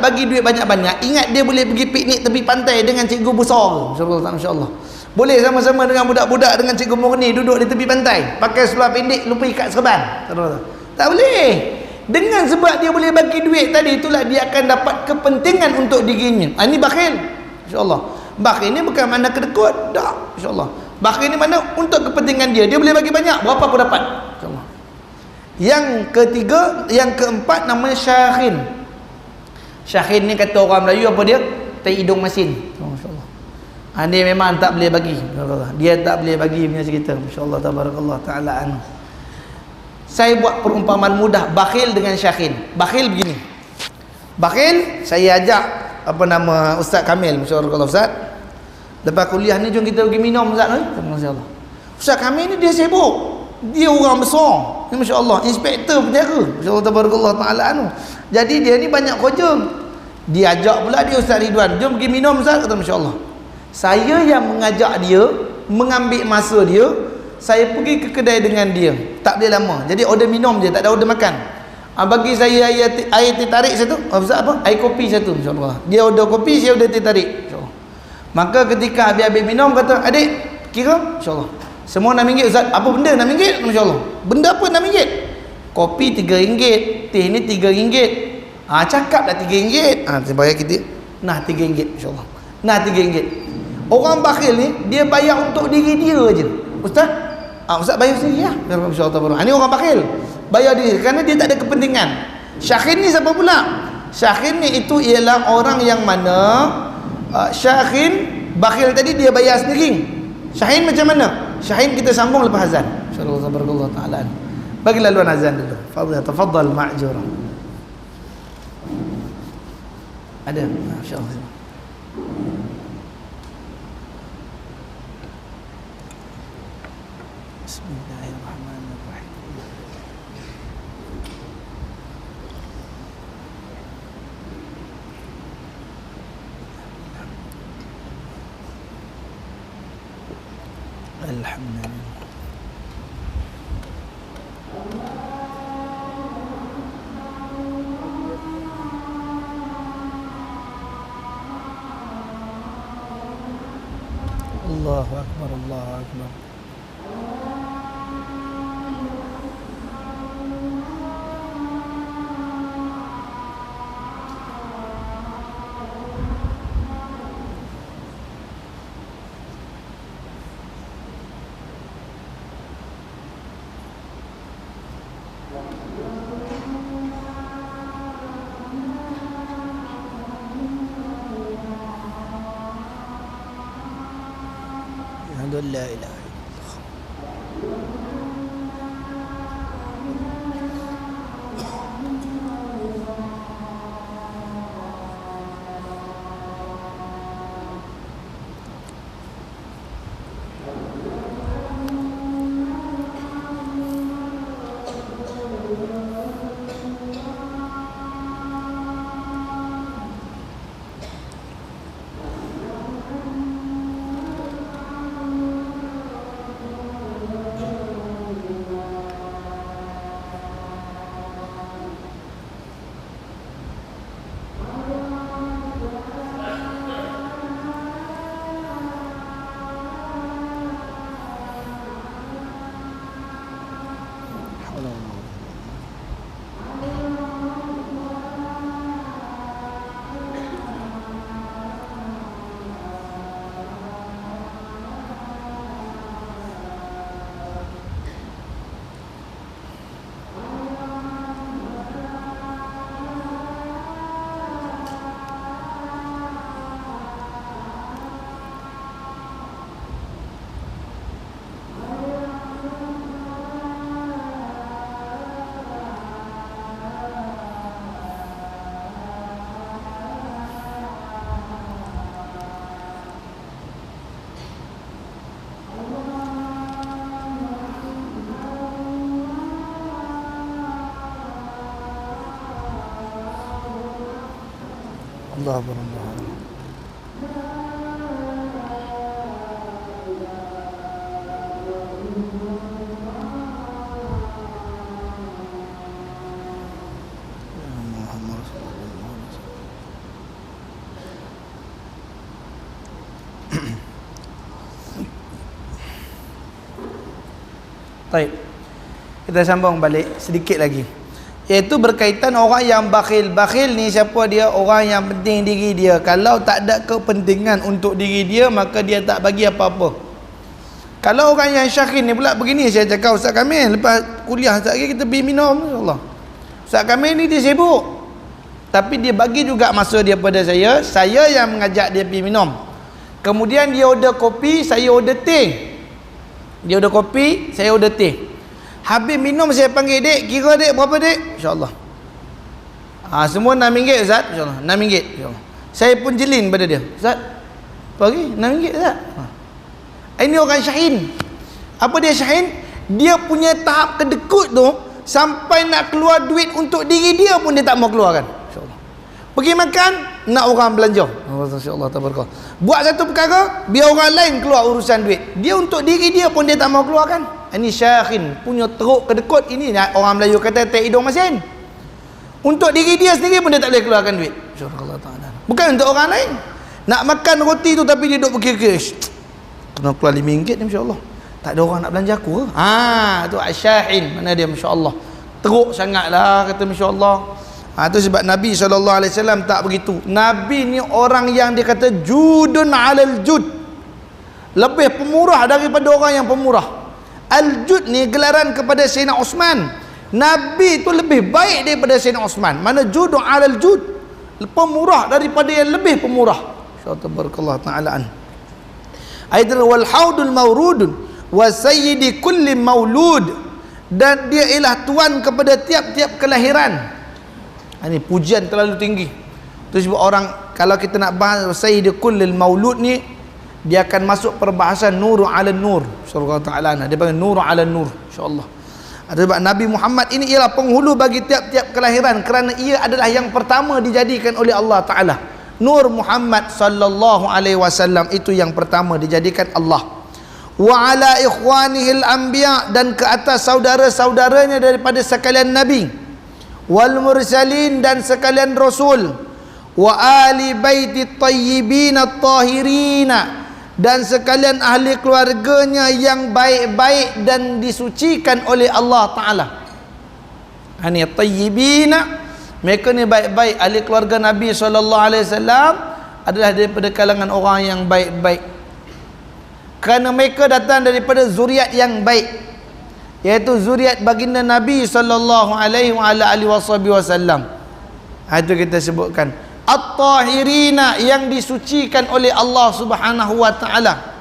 bagi duit banyak-banyak, ingat dia boleh pergi piknik tepi pantai dengan cikgu besar, Masya Allah. Boleh sama-sama dengan budak-budak dengan Cikgu Murni duduk di tepi pantai, pakai seluar pendek, lupa ikat serban. Tak boleh. Dengan sebab dia boleh bagi duit tadi, itulah dia akan dapat kepentingan untuk dirinya. Ini bakhil, insyaAllah. Bakhil ni bukan makna kedekut, tak, insyaAllah. Bakhil ni makna untuk kepentingan dia. Dia boleh bagi banyak, berapa aku dapat, insyaAllah. Yang ketiga, yang keempat namanya Syakhin. Syakhin ni kata orang Melayu apa dia? Tai hidung masin. Masya-Allah. Dia memang tak boleh bagi. Dia tak boleh bagi punya cerita. Masya-Allah, tabarakallah taala an. Saya buat perumpamaan mudah bakhil dengan Syakhin. Bakhil begini. Bakhil saya ajak Ustaz Kamil, masya-Allah Ustaz. Lepas kuliah ni jom kita pergi minum Ustaz. Masya-Allah. Ustaz Kamil ni dia sibuk. Dia orang besar. Ni masya-Allah, inspektor penjara. Masya-Allah, tabarakallah taala anu. Jadi dia ni banyak kerja. Dia ajak pula dia Ustaz Ridwan, jom pergi minum Ustaz, kata masya-Allah. Saya yang mengajak dia, mengambil masa dia, saya pergi ke kedai dengan dia. Tak boleh lama. Jadi order minum je, tak ada order makan. Bagi saya air teh tarik satu. Ustaz apa? Air kopi satu, insya-Allah. Dia order kopi, saya order teh tarik, insya-Allah. Maka ketika habis-habis minum kata, "Adik, kira insya-Allah. Semua RM6 Ustaz. Apa benda RM6? Masya-Allah. Benda apa RM6? Kopi RM3, teh ni RM3. Cakap dah RM3. Saya bayar kita. Nah RM3 insya-Allah. Nah RM3. Orang bakhil ni dia bayar untuk diri dia aja. Ustaz, Ustaz bayar sendiri ya. Masya-Allah. Ini orang bakhil. Bayar diri kerana dia tak ada kepentingan. Syakhin ni siapa pula? Syakhin ni itu ialah orang yang mana Syakhin bakhil tadi dia bayar sendiri. Syakhin macam mana? Syakhin kita sambung lepas azan. Insya-Allah tabarakallah taala. Bagi laluan azan dulu. Tafadhal ma'jura. Ada, masya-Allah. Bismillahirrahmanirrahim. Alhamdulillah. Allahu akbar, Allahu akbar. La ilaha illallah. Allah berAllah. Baik. Kita sambung balik sedikit lagi. Iaitu berkaitan orang yang bakhil. Bakhil ni siapa dia? Orang yang penting diri dia. Kalau tak ada kepentingan untuk diri dia, maka dia tak bagi apa-apa. Kalau orang yang syakhin ni pula begini, saya cakap, Ustaz Kamil lepas kuliah sekejap lagi kita pergi minum, insyaAllah. Ustaz Kamil ni dia sibuk, tapi dia bagi juga masa dia pada saya yang mengajak dia pergi minum. Kemudian dia order kopi, saya order teh. Dia order kopi, saya order teh. Habis minum saya panggil, dek, kira dek berapa dek? InsyaAllah. Semua RM6 Ustaz, insyaAllah. RM6 insyaAllah. Saya pun jelin pada dia, Ustaz, bagi RM6 Ustaz. Ini orang syahin. Apa dia syahin? Dia punya tahap kedekut tu, sampai nak keluar duit untuk diri dia pun dia tak mau keluarkan, insyaAllah. Pergi makan, nak orang belanja, insyaAllah, tabarakallah. Buat satu perkara, biar orang lain keluar urusan duit. Dia untuk diri dia pun dia tak mau keluarkan. Ini syakhin, punya teruk kedekut. Ini orang Melayu kata tek hidung masin. Untuk diri dia sendiri pun dia tak boleh keluarkan duit. Subhanallah ta'ala. Bukan untuk orang lain. Nak makan roti tu tapi dia duduk berkira-kira, kena keluar RM5 ni, masya-Allah. Tak ada orang nak belanja aku ke? Tu asyahin. Mana dia, masya-Allah. Teruk sangatlah kata, masya-Allah. Tu sebab Nabi SAW tak begitu. Nabi ni orang yang dia kata judun alal jud, lebih pemurah daripada orang yang pemurah. Al-jud ni gelaran kepada Sayyidina Osman. Nabi tu lebih baik daripada Sayyidina Osman. Mana judun alal jud, pemurah daripada yang lebih pemurah. Tabarakallah ta'ala an. Aidan wal haudul mawrudun wa sayyidi kulli maulud, dan dia ialah tuan kepada tiap-tiap kelahiran. Ini pujian terlalu tinggi. Tu sebab orang, kalau kita nak bahas sayyidi kulli maulud ni, dia akan masuk perbahasan nur ala nur. Surah ta'ala, dia panggil nur ala nur, insya-Allah. Sebab Nabi Muhammad ini ialah penghulu bagi tiap-tiap kelahiran, kerana ia adalah yang pertama dijadikan oleh Allah Ta'ala. Nur Muhammad sallallahu alaihi wasallam itu yang pertama dijadikan Allah. Wa ala ikhwanihil anbiya, dan ke atas saudara-saudaranya daripada sekalian nabi, wal mursalin, dan sekalian rasul, wa ali baiti tayyibin at-tahirina, dan sekalian ahli keluarganya yang baik-baik dan disucikan oleh Allah Ta'ala. Ini tayyibina, mereka ni baik-baik. Ahli keluarga Nabi SAW adalah daripada kalangan orang yang baik-baik, kerana mereka datang daripada zuriat yang baik, iaitu zuriat baginda Nabi SAW. Itu kita sebutkan at-tahirina, yang disucikan oleh Allah Subhanahu wa ta'ala.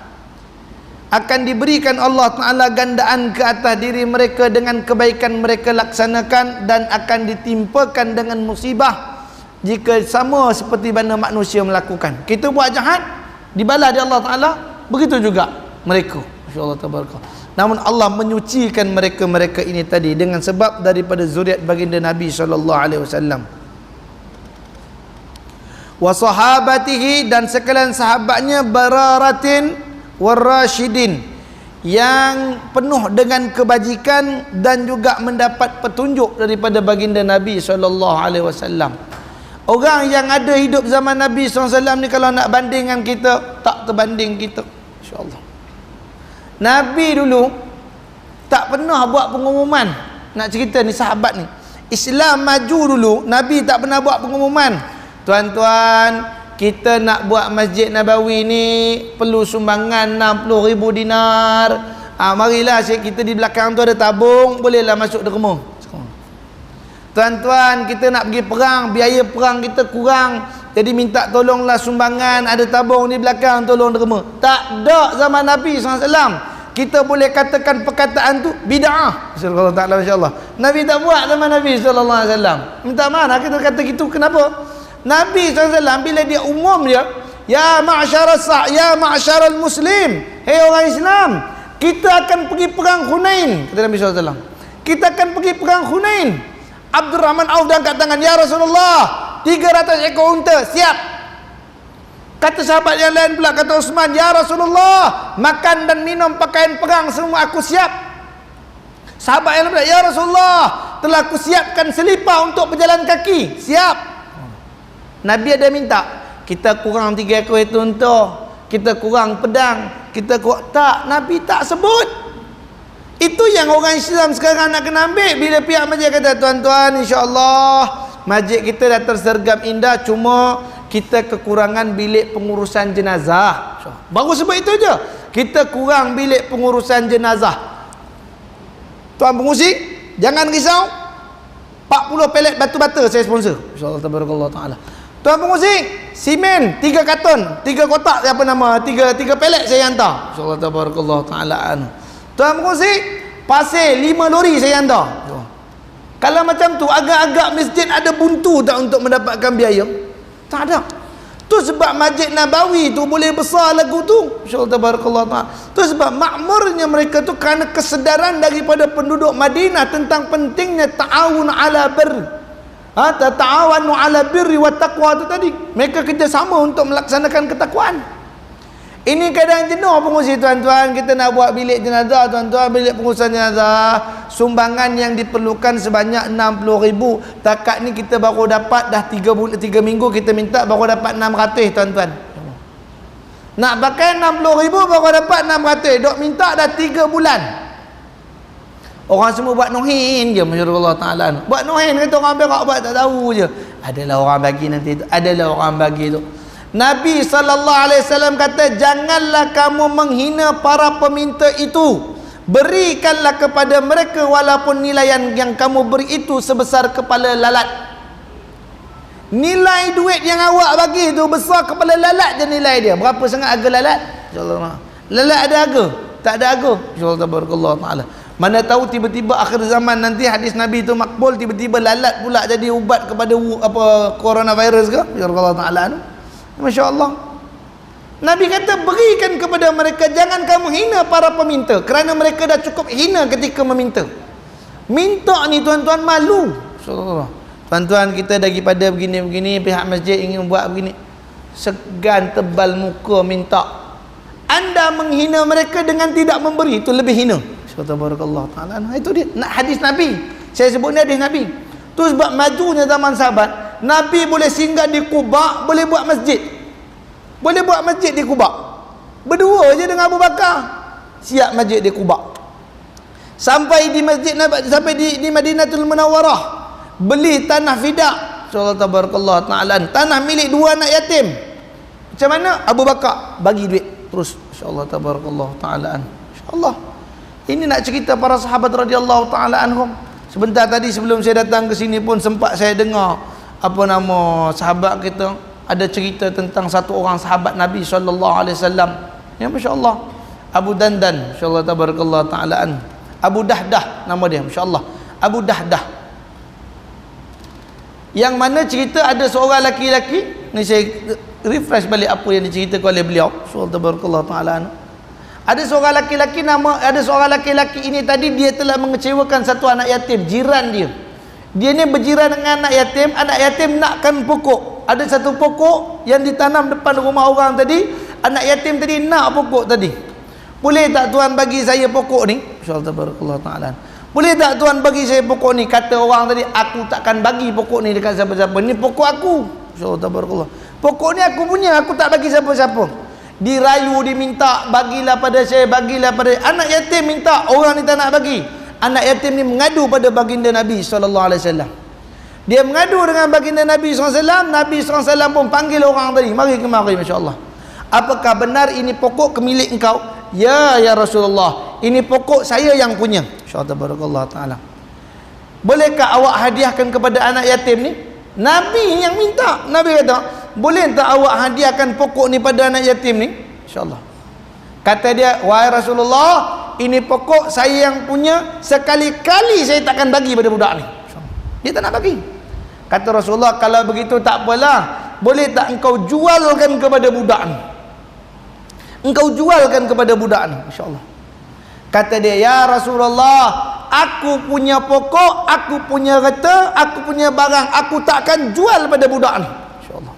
Akan diberikan Allah Ta'ala gandaan ke atas diri mereka dengan kebaikan mereka laksanakan, dan akan ditimpakan dengan musibah jika sama seperti mana manusia melakukan. Kita buat jahat, dibalas di Allah Ta'ala, begitu juga mereka, insya-Allah tabaraka. Namun Allah menyucikan mereka-mereka ini tadi dengan sebab daripada zuriat baginda Nabi SAW. Wa sahabatihi, dan sekalian sahabatnya, bararatin warasyidin, yang penuh dengan kebajikan dan juga mendapat petunjuk daripada baginda Nabi SAW. Orang yang ada hidup zaman Nabi SAW ni, kalau nak banding dengan kita, tak terbanding kita, insya-Allah. Nabi dulu tak pernah buat pengumuman. Nak cerita ni sahabat ni, Islam maju dulu, Nabi tak pernah buat pengumuman, tuan-tuan, kita nak buat Masjid Nabawi ni perlu sumbangan 60,000 dinar. Marilah kita di belakang tu ada tabung, bolehlah masuk derma. Tuan-tuan, kita nak pergi perang, biaya perang kita kurang, jadi minta tolonglah sumbangan, ada tabung di belakang, tolong derma. Tak ada zaman Nabi SAW. Kita boleh katakan perkataan tu bid'ah. Masya-Allah Ta'ala, masya-Allah. Nabi tak buat zaman Nabi SAW. Minta mana kita kata gitu, kenapa? Nabi SAW bila dia umum dia, ya ma'syaral muslim, hei orang Islam, kita akan pergi perang Hunain, kata Nabi SAW. Kita akan pergi perang Hunain. Abdurrahman Auf dan angkat tangan, ya Rasulullah, 300 ekor unta, siap. Kata sahabat yang lain pula, kata Uthman, ya Rasulullah, makan dan minum, pakaian perang semua aku siap. Sahabat yang lain pula, ya Rasulullah, telah aku siapkan selipar untuk berjalan kaki, siap. Nabi ada minta, kita kurang 3 ekor itu unta, kita kurang pedang, kita kurang, tak, Nabi tak sebut. Itu yang orang Islam sekarang nak kena ambil. Bila pihak masjid kata, tuan-tuan, insya-Allah masjid kita dah tersergam indah, cuma kita kekurangan bilik pengurusan jenazah. Baru sebut itu je, kita kurang bilik pengurusan jenazah. Tuan pengurusi, jangan risau, 40 pelet batu bata saya sponsor, insya-Allah tabarakallah taala. Tuan pengurusi, simen 3 karton, 3 kotak, apa nama, 3 pelet saya hantar, insya-Allah tabarakallah taala. Tuan pengurusi, pasir 5 lori saya hantar. Kalau macam tu, agak-agak masjid ada buntu tak untuk mendapatkan biaya? Tak ada. Tu sebab Masjid Nabawi tu boleh besar lagu tu, insya-Allah tabarakallah taala. Tu sebab makmurnya mereka tu kerana kesedaran daripada penduduk Madinah tentang pentingnya ta'awun ala birr. Ta'awanu ala birri wa taqwa tu tadi. Mereka kerjasama untuk melaksanakan ketakwaan. Ini kadang jenuh pengurusi, tuan-tuan, kita nak buat bilik jenazah, tuan-tuan, bilik pengurusan jenazah, sumbangan yang diperlukan sebanyak 60,000. Takat ni kita baru dapat dah 3 minggu kita minta baru dapat 600 tuan-tuan. Nak pakai 60,000 baru dapat 600. Dok minta dah 3 bulan. Orang semua buat nuhin je, masya-Allah taala. Buat nuhin kata orang berak buat tak tahu je. Adalah orang bagi nanti tu, adalah orang bagi tu. Nabi SAW kata, janganlah kamu menghina para peminta itu. Berikanlah kepada mereka walaupun nilai yang kamu beri itu sebesar kepala lalat. Nilai duit yang awak bagi tu besar kepala lalat je nilai dia. Berapa sangat harga lalat? InsyaAllah. Lalat ada harga? Tak ada harga. InsyaAllah tabarakallah ta'ala. Mana tahu tiba-tiba akhir zaman nanti hadis Nabi tu makbul, tiba-tiba lalat pula jadi ubat kepada coronavirus ke? InsyaAllah ta'ala. Masya-Allah. Nabi kata berikan kepada mereka, jangan kamu hina para peminta kerana mereka dah cukup hina ketika meminta. Minta ni tuan-tuan malu. InsyaAllah. Tuan-tuan, kita daripada begini-begini pihak masjid ingin buat begini, segan tebal muka minta. Anda menghina mereka dengan tidak memberi, itu lebih hina. Subhanallah taala. Itu dia nak hadis Nabi. Saya sebut ni hadis Nabi. Tu sebab majunya zaman sahabat, Nabi boleh singgah di Quba, boleh buat masjid. Boleh buat masjid di Quba. Berdua je dengan Abu Bakar. Siap masjid di Quba. Sampai di masjid Nabi, sampai di Madinatul Munawwarah. Beli tanah fidak, insyaallah tabarakallah taala, tanah milik 2 anak yatim. Macam mana? Abu Bakar bagi duit terus, insyaallah tabarakallah taala. Insyaallah. Ini nak cerita para sahabat radhiyallahu taala anhum. Sebentar tadi sebelum saya datang ke sini pun sempat saya dengar apa nama sahabat kita ada cerita tentang satu orang sahabat Nabi sallallahu alaihi wasallam. Ya masya-Allah. Abu Dandan, insyaallah tabarakallah taala. Abu Dahdah nama dia, masya-Allah. Abu Dahdah. Yang mana cerita ada seorang laki-laki ni, saya refresh balik apa yang diceritakan oleh beliau, insyaallah tabarakallah taala. Ada seorang laki-laki ini tadi dia telah mengecewakan satu anak yatim, jiran dia. Dia ni berjiran dengan anak yatim nakkan pokok. Ada satu pokok yang ditanam depan rumah orang tadi, anak yatim tadi nak pokok tadi. Boleh tak tuan bagi saya pokok ni? Insyaallah tabarakallah taala. Boleh tak tuan bagi saya pokok ni? Kata orang tadi, aku takkan bagi pokok ni dekat siapa-siapa. Ni pokok aku. InsyaAllah tabarakallah. Pokok ni aku punya, aku tak bagi siapa-siapa. Dirayu, diminta, bagilah pada saya, bagilah pada anak yatim minta, orang ni tak nak bagi. Anak yatim ni mengadu pada baginda Nabi SAW. Dia mengadu dengan baginda Nabi SAW. Nabi SAW pun panggil orang tadi, mari kemari, masya-Allah. Apakah benar ini pokok kemilik engkau? Ya Rasulullah, ini pokok saya yang punya. Insyaallah taala. Bolehkah awak hadiahkan kepada anak yatim ni? Nabi yang minta. Nabi kata, boleh tak awak hadiahkan pokok ni pada anak yatim ni? Insyaallah. Kata dia, wahai Rasulullah, ini pokok saya yang punya, sekali-kali saya takkan bagi pada budak ni. Dia tak nak bagi. Kata Rasulullah, kalau begitu tak apalah, boleh tak engkau jualkan kepada budak ni? Engkau jualkan kepada budak ni, insya-Allah. Kata dia, ya Rasulullah, aku punya pokok, aku punya harta, aku punya barang, aku takkan jual pada budak ni, insya-Allah.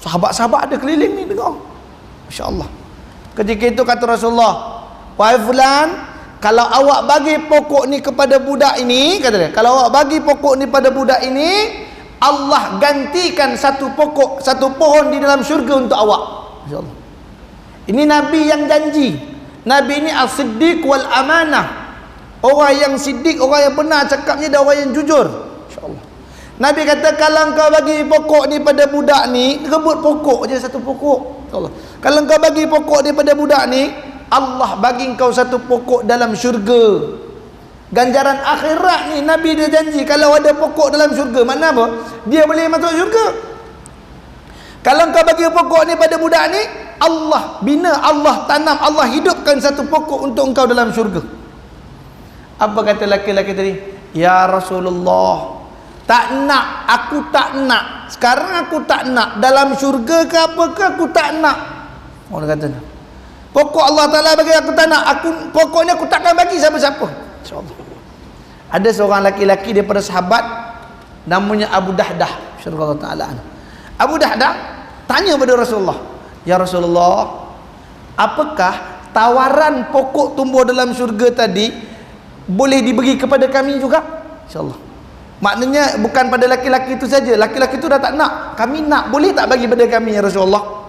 Sahabat-sahabat ada keliling ni dengar, insya-Allah. Ketika itu kata Rasulullah, wahai fulan, kalau awak bagi pokok ni kepada budak ini, kata dia, kalau awak bagi pokok ni pada budak ini, Allah gantikan satu pokok, satu pohon di dalam syurga untuk awak, insya-Allah. Ini Nabi yang janji. Nabi ini as-siddiq wal amanah. Orang yang siddiq, orang yang benar cakapnya, dan orang yang jujur, insya-Allah. Nabi kata, kalau engkau bagi pokok ni pada budak ni, rebut pokok je, satu pokok, insya-Allah. Kalau engkau bagi pokok ni pada budak ni, Allah bagi engkau satu pokok dalam syurga. Ganjaran akhirat ni Nabi dia janji, kalau ada pokok dalam syurga, makna apa? Dia boleh masuk syurga. Kalau engkau bagi pokok ni pada budak ni, Allah bina, Allah tanam, Allah hidupkan satu pokok untuk engkau dalam syurga. Apa kata laki-laki tadi? Ya Rasulullah, tak nak, aku tak nak. Sekarang aku tak nak. Dalam syurga ke apa ke, aku tak nak. Orang kata, pokok Allah Ta'ala bagi aku tak nak. Pokoknya aku takkan bagi siapa-siapa, insya-Allah. Ada seorang laki-laki daripada sahabat, namanya Abu Dahdah, insya-Allah Ta'ala. Abu Dahdah tanya pada Rasulullah, ya Rasulullah, apakah tawaran pokok tumbuh dalam syurga tadi boleh diberi kepada kami juga, insya-Allah. Maknanya bukan pada laki-laki itu saja. Laki-laki itu dah tak nak, kami nak, boleh tak bagi pada kami ya Rasulullah?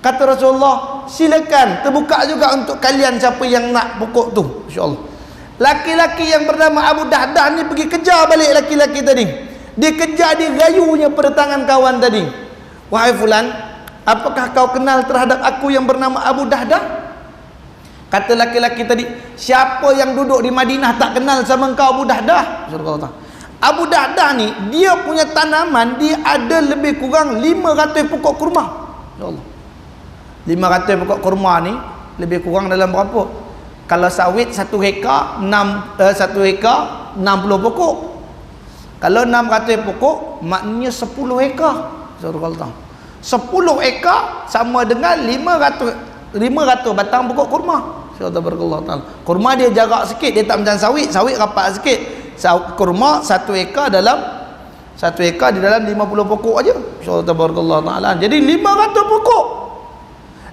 Kata Rasulullah, silakan, terbuka juga untuk kalian siapa yang nak pokok tu, insya-Allah. Laki-laki yang bernama Abu Dahdah ni pergi kejar balik laki-laki tadi. Dia kejar, dia gayunya pada tangan kawan tadi. Wahai fulan, apakah kau kenal terhadap aku yang bernama Abu Dahdah? Kata laki-laki tadi, siapa yang duduk di Madinah tak kenal sama engkau Abu Dahdah? Abu Dahdah ni, dia punya tanaman, dia ada lebih kurang 500 pokok kurma. InsyaAllah 500 pokok kurma ni lebih kurang dalam berapa? Kalau sawit 1 hektar 1 hektar 60 pokok. Kalau 600 pokok maknanya 10 hektar. 10 hektar sama dengan 500 batang pokok kurma. Subhanallah taala. Kurma dia jarak sikit, dia tak macam sawit. Sawit rapat sikit. Kurma 1 hektar dalam 1 hektar di dalam 50 pokok aja. Subhanallah taala. Jadi 500 pokok.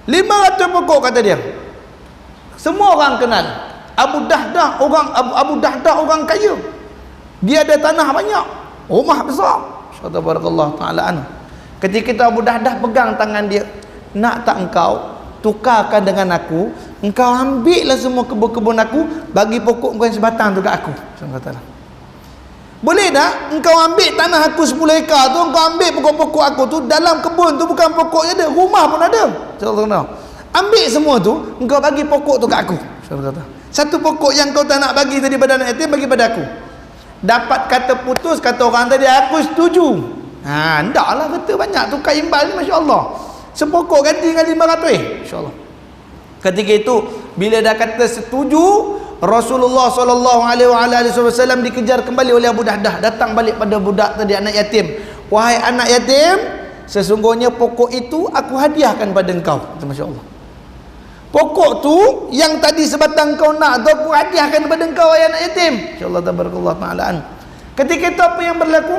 500 pokok kata dia. Semua orang kenal. Abu Dahdah orang kaya. Dia ada tanah banyak, rumah besar. Subhanallah taala. Ketika itu Abu Dahdah pegang tangan dia, nak tak engkau tukarkan dengan aku, engkau ambillah semua kebun-kebun aku, bagi pokok kau yang sebatang tu kat aku. Boleh tak engkau ambil tanah aku 10 hektar tu, engkau ambil pokok-pokok aku tu, dalam kebun tu bukan pokoknya ada, rumah pun ada. Ambil semua tu, engkau bagi pokok tu kat aku. Satu pokok yang kau tak nak bagi tadi pada anak yatim, bagi pada aku. Dapat kata putus, kata orang tadi, aku setuju. Ndaklah kata banyak tukar imbal ni, masya-Allah. Sepokok ganti dengan 500, insya-Allah. Ketika itu bila dah kata setuju, Rasulullah SAW dikejar kembali oleh Abu Dahdah. Datang balik pada budak tadi, anak yatim. Wahai anak yatim, sesungguhnya pokok itu aku hadiahkan pada engkau. Masya-Allah. Pokok tu yang tadi sebatang kau nak tu, aku hadiahkan pada engkau, wahai anak yatim. Insya-Allah tabarakallah taala. Ketika itu apa yang berlaku?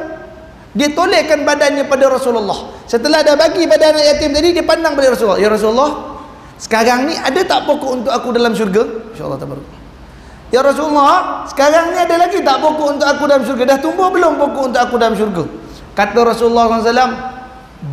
Dia tolekkan badannya pada Rasulullah. Setelah dah bagi pada anak yatim tadi, dia pandang pada Rasulullah. Ya Rasulullah, sekarang ni ada tak pokok untuk aku dalam syurga? InsyaAllah tabarak. Ya Rasulullah, sekarang ni ada lagi tak pokok untuk aku dalam syurga? Dah tumbuh belum pokok untuk aku dalam syurga? Kata Rasulullah SAW,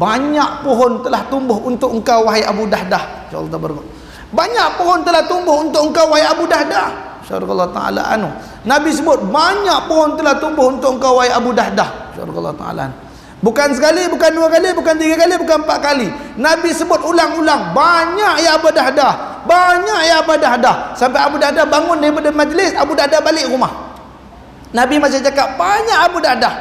banyak pohon telah tumbuh untuk engkau wahai Abu Dahdah. InsyaAllah tabarak. Banyak pohon telah tumbuh untuk engkau wahai Abu Dahdah. InsyaAllah ta'ala anu. Nabi sebut banyak pohon telah tumbuh untuk engkau wahai Abu Dahdah. InsyaAllah ta'ala. Bukan sekali, bukan 2 kali, bukan 3 kali, bukan 4 kali. Nabi sebut ulang-ulang, banyak ya Abu Dahdah, banyak ya Abu Dahdah. Sampai Abu Dahdah bangun daripada majlis, Abu Dahdah balik rumah. Nabi masih cakap banyak Abu Dahdah.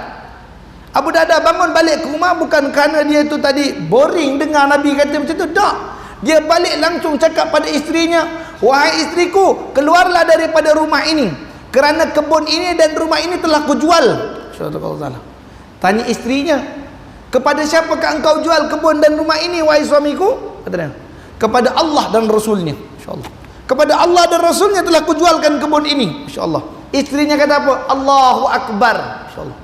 Abu Dahdah bangun balik ke rumah bukan kerana dia tu tadi boring dengar Nabi kata macam tu, tak. Dia balik langsung cakap pada isterinya, wahai isteriku, keluarlah daripada rumah ini, kerana kebun ini dan rumah ini telah kujual. InsyaAllah. Tanya isterinya, kepada siapakah engkau jual kebun dan rumah ini wahai suamiku? Kata dia, kepada Allah dan Rasulnya. InsyaAllah. Kepada Allah dan Rasulnya telah kujualkan kebun ini. InsyaAllah. Isterinya kata apa? Allahu Akbar. InsyaAllah.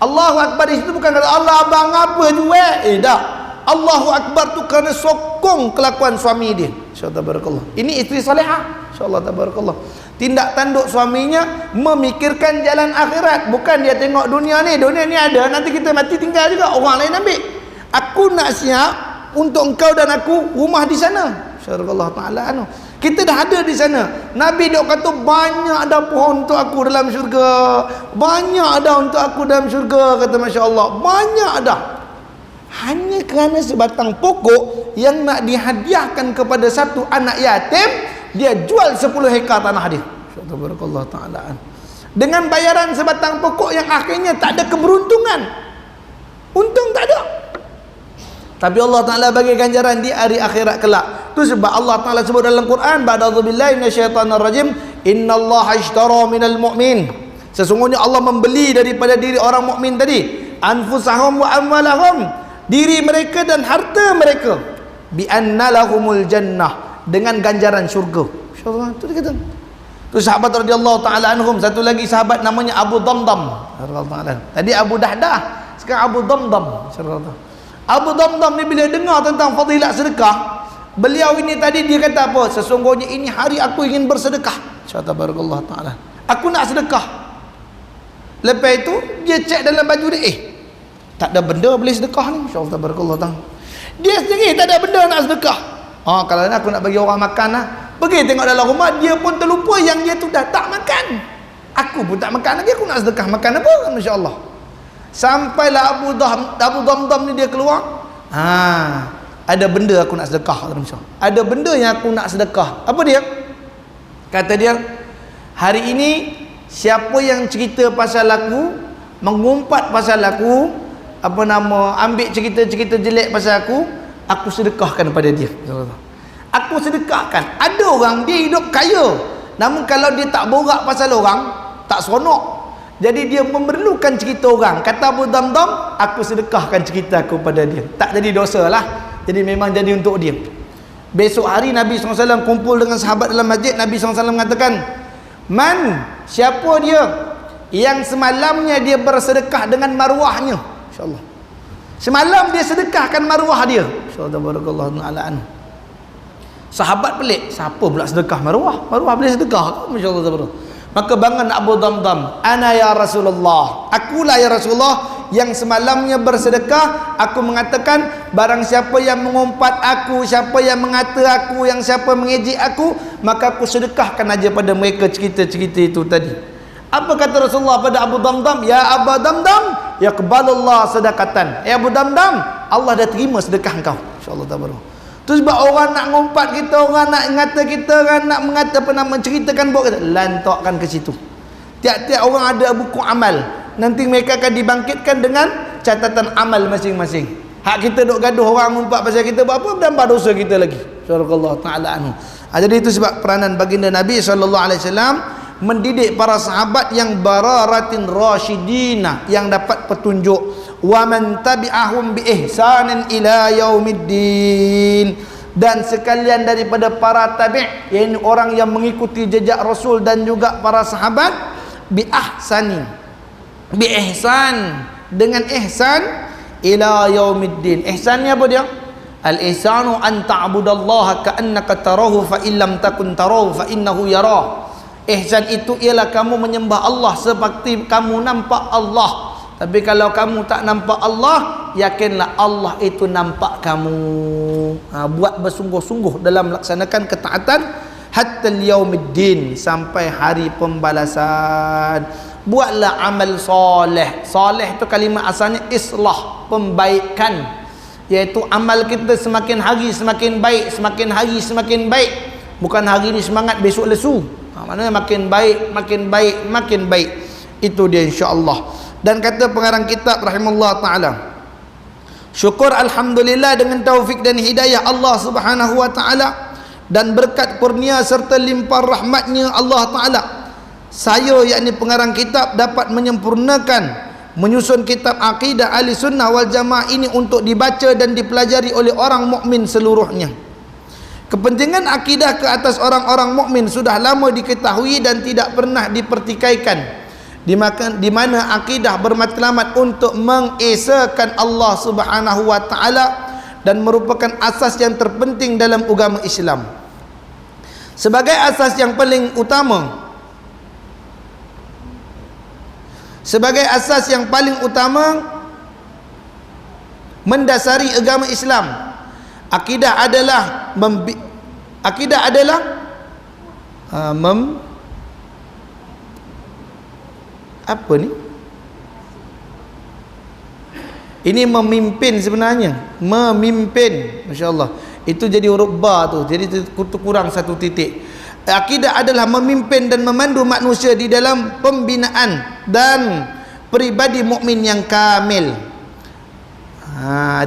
Allahu Akbar itu bukan kata Allah abang apa jual. Tak. Allahu Akbar tu kerana sokong kelakuan suami dia. InsyaAllah tabarakallah. Ini isteri salihah. InsyaAllah tabarakallah. Tindak tanduk suaminya memikirkan jalan akhirat, bukan dia tengok dunia ni ada, nanti kita mati tinggal juga, orang lain ambil. Aku nak siap untuk engkau dan aku rumah di sana. InsyaAllah ta'ala anu. Kita dah ada di sana. Nabi dia kata banyak ada pohon untuk aku dalam syurga, banyak ada untuk aku dalam syurga, kata masya-Allah, banyak ada. Hanya kerana sebatang pokok yang nak dihadiahkan kepada satu anak yatim, dia jual 10 hektar tanah dia. Subhanallah ta'ala. Dengan bayaran sebatang pokok yang akhirnya tak ada keberuntungan. Untung tak ada. Tapi Allah Ta'ala bagi ganjaran di hari akhirat kelak. Itu sebab Allah Ta'ala sebut dalam Quran, ba'dadzubillahi minasyaitanirrajim, innallaha ishtara minal mu'min. Sesungguhnya Allah membeli daripada diri orang mukmin tadi, anfusahum wa amwalahum, diri mereka dan harta mereka, bi anna lahumul jannah, dengan ganjaran syurga. Insya-Allah tu dia kata. Tu sahabat radhiyallahu taala anhum, satu lagi sahabat namanya Abu Damdam radhiyallahu taala. Tadi Abu Dahdah, sekarang Abu Damdam. Abu Damdam ni bila dengar tentang fadilat sedekah, beliau ini tadi dia kata apa? Sesungguhnya ini hari aku ingin bersedekah. Insya-Allah barakallahu taala. aku nak sedekah. Lepas itu dia cek dalam baju dia, tak ada benda boleh sedekah ni, insya-Allah tabarakallah ta'ala. Dia sendiri tak ada benda nak sedekah. Kalau aku nak bagi orang makan lah, pergi tengok dalam rumah, dia pun terlupa yang dia tu dah tak makan. Aku pun tak makan lagi, aku nak sedekah makan apa? Masya-Allah. Sampailah Abu Damdam ni dia keluar. Ada benda aku nak sedekah. Ada benda yang aku nak sedekah. Apa dia? Kata dia, hari ini siapa yang cerita pasal aku, mengumpat pasal aku, ambil cerita-cerita jelek pasal aku sedekahkan pada dia. Aku sedekahkan. Ada orang dia hidup kaya, namun kalau dia tak borak pasal orang, tak seronok. Jadi dia memerlukan cerita orang. Kata Abu Damdam, aku sedekahkan cerita aku pada dia. Tak jadi dosa lah. Jadi memang jadi untuk dia. Besok hari Nabi SAW kumpul dengan sahabat dalam masjid. Nabi SAW mengatakan, man, siapa dia yang semalamnya dia bersedekah dengan maruahnya? InsyaAllah. Semalam dia sedekahkan maruah dia. InsyaAllah barakallahu ta'ala. Sahabat pelik, siapa pula sedekah maruah? Maruah boleh sedekah? InsyaAllah tabarakallah. Maka bangun Abu Damdam, ana ya Rasulullah, akulah ya Rasulullah yang semalamnya bersedekah. Aku mengatakan, barang siapa yang mengumpat aku, siapa yang mengata aku, yang siapa mengejek aku, maka aku sedekahkan aja pada mereka cerita-cerita itu tadi. Apa kata Rasulullah pada Abu Damdam? Ya Abu Damdam, yaqbalullah sedekatan. Ya Abu Damdam, Allah dah terima sedekah engkau. InsyaAllah tabaraka. Tu sebab orang nak ngumpat kita, orang nak ngata kita, orang nak mengata menceritakan buat kita, lantakkan ke situ. Tiap-tiap orang ada buku amal. Nanti mereka akan dibangkitkan dengan catatan amal masing-masing. Hak kita duk gaduh orang ngumpat pasal kita buat apa, bertambah dosa kita lagi. Subhanallah ta'ala anhu. Jadi itu sebab peranan baginda Nabi SAW mendidik para sahabat yang bararatin rasyidina, yang dapat petunjuk. Wa man tabi'ahum bi ihsanin ila yaumiddin, dan sekalian daripada para tabi', yakni orang yang mengikuti jejak Rasul dan juga para sahabat, bi ahsani, bi ihsan, dengan ihsan, ila yaumiddin. Ihsannya apa dia? Al ihsanu an ta'budallaha ka'annaka tarahu fa illam takun tarahu fa innahu yarah. Ihsan itu ialah kamu menyembah Allah seperti kamu nampak Allah. Tapi kalau kamu tak nampak Allah, yakinlah Allah itu nampak kamu. Buat bersungguh-sungguh dalam melaksanakan ketaatan hatta yaumiddin, sampai hari pembalasan. Buatlah amal soleh. Soleh itu kalimah asalnya islah, pembaikan, iaitu amal kita semakin hari semakin baik, semakin hari semakin baik. Bukan hari ni semangat, besok lesu. Maknanya makin baik, makin baik, makin baik. Itu dia insya-Allah. Dan kata pengarang kitab rahimahullah ta'ala, syukur alhamdulillah dengan taufik dan hidayah Allah subhanahu wa ta'ala dan berkat kurnia serta limpah rahmatnya Allah ta'ala, saya yakni pengarang kitab dapat menyempurnakan menyusun kitab akidah ahli sunnah wal jamaah ini untuk dibaca dan dipelajari oleh orang mukmin seluruhnya. Kepentingan akidah ke atas orang-orang mukmin sudah lama diketahui dan tidak pernah dipertikaikan, di mana akidah bermatlamat untuk mengesakan Allah Subhanahu wa taala dan merupakan asas yang terpenting dalam agama Islam. Sebagai asas yang paling utama, mendasari agama Islam, akidah adalah apa ni? Ini memimpin sebenarnya. Memimpin. Masya Allah. Itu jadi huruf ba tu. Jadi kurang satu titik. Akidah adalah memimpin dan memandu manusia di dalam pembinaan dan pribadi mukmin yang kamil.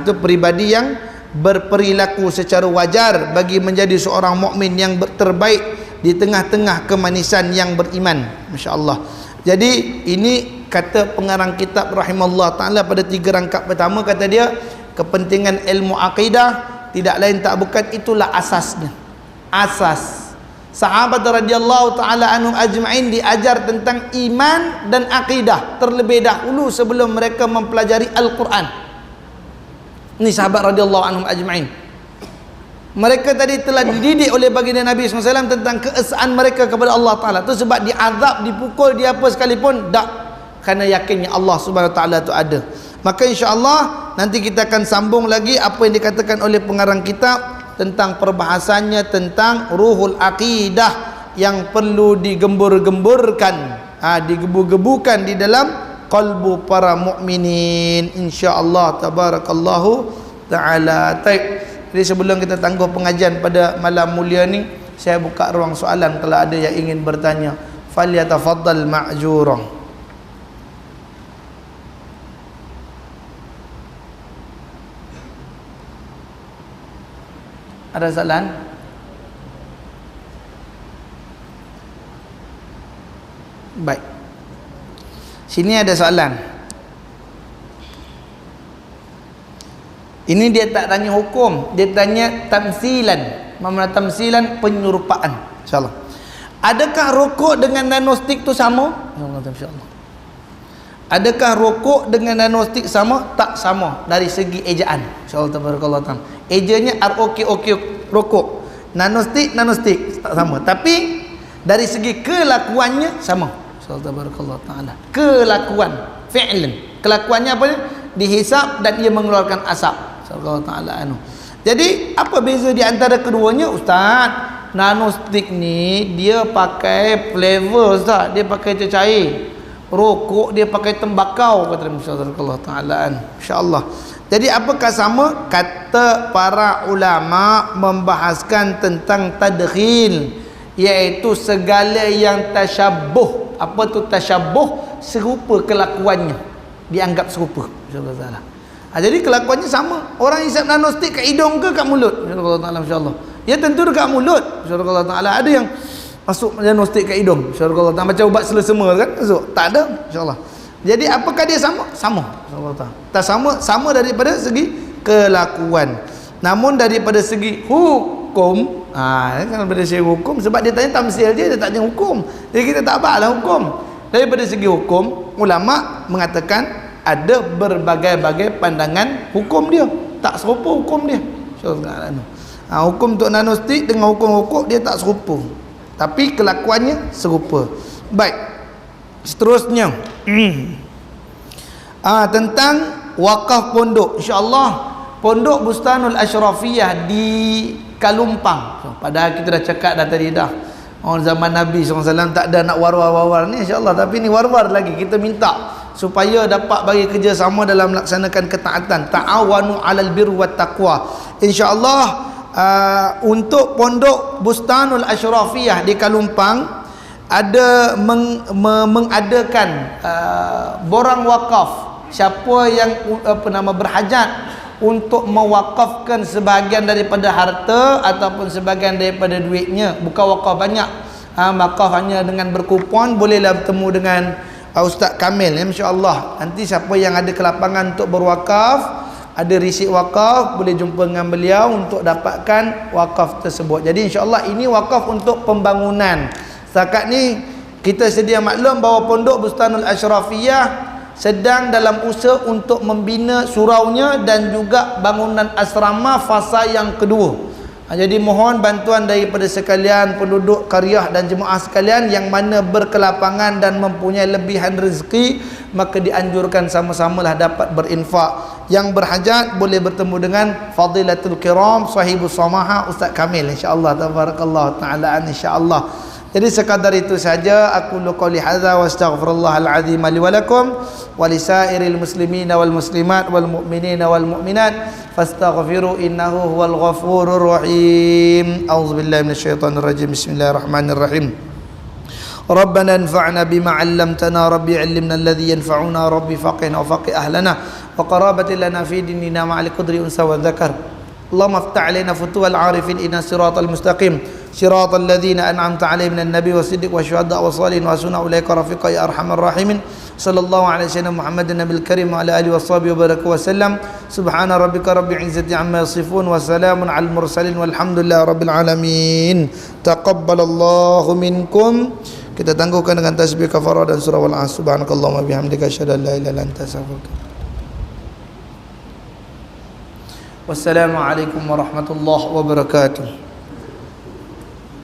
Itu pribadi yang berperilaku secara wajar bagi menjadi seorang mukmin yang terbaik di tengah-tengah kemanisan yang beriman. Masya Allah. Jadi ini kata pengarang kitab rahimahullah ta'ala pada 3 rangkap pertama, kata dia kepentingan ilmu akidah tidak lain tak bukan itulah asasnya. Asas. Sahabat radhiyallahu ta'ala anhum ajma'in diajar tentang iman dan akidah terlebih dahulu sebelum mereka mempelajari Al-Quran. Ini sahabat radhiyallahu anhum ajma'in. Mereka tadi telah dididik oleh baginda Nabi SAW tentang keesaan mereka kepada Allah Ta'ala. Itu sebab diazab, dipukul, di apa sekalipun, tak, kerana yakinnya Allah Subhanahu Wa Ta'ala itu ada. Maka insya-Allah nanti kita akan sambung lagi apa yang dikatakan oleh pengarang kitab tentang perbahasannya tentang ruhul aqidah yang perlu digembur-gemburkan, digebu-gebukan di dalam qalbu para mukminin, insya-Allah tabarakallahu taala. Jadi sebelum kita tangguh pengajian pada malam mulia ni, saya buka ruang soalan kalau ada yang ingin bertanya. Falyatafaddal ma'jura. Ada soalan? Baik. Sini ada soalan. Ini dia tak tanya hukum, dia tanya tamsilan. Mana tamsilan? Penyerupaan. InsyaAllah. Adakah rokok dengan nanostick tu sama? InsyaAllah. Adakah rokok dengan nanostick sama? Tak sama dari segi ejaan. InsyaAllah tabarakallah ta'ala. Ejanya ROKOK rokok. Nanostick tak sama. Tapi dari segi kelakuannya sama. InsyaAllah tabarakallah ta'ala. Kelakuan, fi'lan. Kelakuannya apa? Dihisap dan ia mengeluarkan asap. Allah Ta'ala anu. Jadi apa beza di antara keduanya, Ustaz? Nanostick ni dia pakai flavor, Ustaz. Dia pakai cecair. Rokok dia pakai tembakau, kata Allah Ta'ala anu. InsyaAllah. Jadi apakah sama? Kata para ulama membahaskan tentang tadkhil, iaitu segala yang tasyabuh. Apa tu tasyabuh? Serupa kelakuannya, dianggap serupa. InsyaAllah Ta'ala. Jadi kelakuannya sama. Orang hisap nanostick kat hidung ke kat mulut? InsyaAllah. Ya tentu dekat mulut. InsyaAllah Ta'ala. Ada yang masuk nanostick kat hidung. InsyaAllah Ta'ala. Macam ubat selesema kan? Masuk. Tak ada. InsyaAllah. Jadi apakah dia sama? Sama. InsyaAllah Ta'ala. Tak sama. Sama daripada segi kelakuan. Namun daripada segi hukum, kan daripada segi hukum, sebab dia tanya tamsil je, dia tak tanya hukum. Jadi kita tak abaklah hukum. Daripada segi hukum, ulama mengatakan ada berbagai-bagai pandangan hukum dia, tak serupa hukum dia. Hukum untuk nanostick dengan hukum rokok dia tak serupa, tapi kelakuannya serupa. Baik, seterusnya tentang wakaf pondok. InsyaAllah Pondok Bustanul Ashrafiyah di Kalumpang. Padahal kita dah cakap dah tadi dah, zaman Nabi SAW tak ada nak war-war ni, insyaAllah. Tapi ni war-war lagi. Kita minta supaya dapat bagi kerjasama dalam melaksanakan ketaatan. Ta'awanu 'alal birri wat taqwa. Insya-Allah untuk Pondok Bustanul Ashrafiyah di Kalumpang ada mengadakan borang wakaf. Siapa yang berhajat untuk mewakafkan sebahagian daripada harta ataupun sebahagian daripada duitnya, bukan wakaf banyak, wakaf hanya dengan berkupon, bolehlah bertemu dengan Ustaz Kamil, insya-Allah. Nanti siapa yang ada kelapangan untuk berwakaf, ada risit wakaf, boleh jumpa dengan beliau untuk dapatkan wakaf tersebut. Jadi insya-Allah ini wakaf untuk pembangunan. Setakat ni kita sedia maklum bahawa Pondok Bustanul Ashrafiyah sedang dalam usaha untuk membina suraunya dan juga bangunan asrama fasa yang kedua. Jadi mohon bantuan daripada sekalian penduduk qaryah dan jemaah sekalian yang mana berkelapangan dan mempunyai lebihan rezeki, maka dianjurkan sama-samalah dapat berinfak. Yang berhajat boleh bertemu dengan Fadilatul Kiram Sahibus Samaha Ustaz Kamil, insya-Allah tabarakallah taala, insya-Allah. Jadi sekadar itu saja. Aku qouli hadza wa astaghfirullahal azim li wa lakum wa lisairil muslimina wal muslimat wal mu'minina wal mu'minat fastaghfiru innahu huwal ghafurur rahim. A'udzubillahi minasyaitonir rajim. Bismillahirrahmanirrahim. ربنا انفعنا بما علمتنا ربي علمنا الذي ينفعنا ربي فقهنا وفقه أهلنا وقرابة لنا في ديننا مع القدر أنثى والذكر اللهم افتح علينا فتوح العارفين إن الصراط المستقيم صراط الذين أنعمت عليهم من النبي والصديق والشهداء والصالحين وحسن أولئك رفيقا يا أرحم الراحمين صلى الله على سيدنا محمد النبي الكريم وعلى آله وصحبه وبارك وسلم سبحان ربك رب العزة عما يصفون وسلام على المرسلين والحمد لله رب العالمين. تقبل الله منكم. Kita tangguhkan dengan tasbih kafarah dan surah Al-Asr. Subhanakallahumma bihamdika asyhadu an la ilaha illa anta astaghfiruka. Wassalamualaikum warahmatullahi wabarakatuh.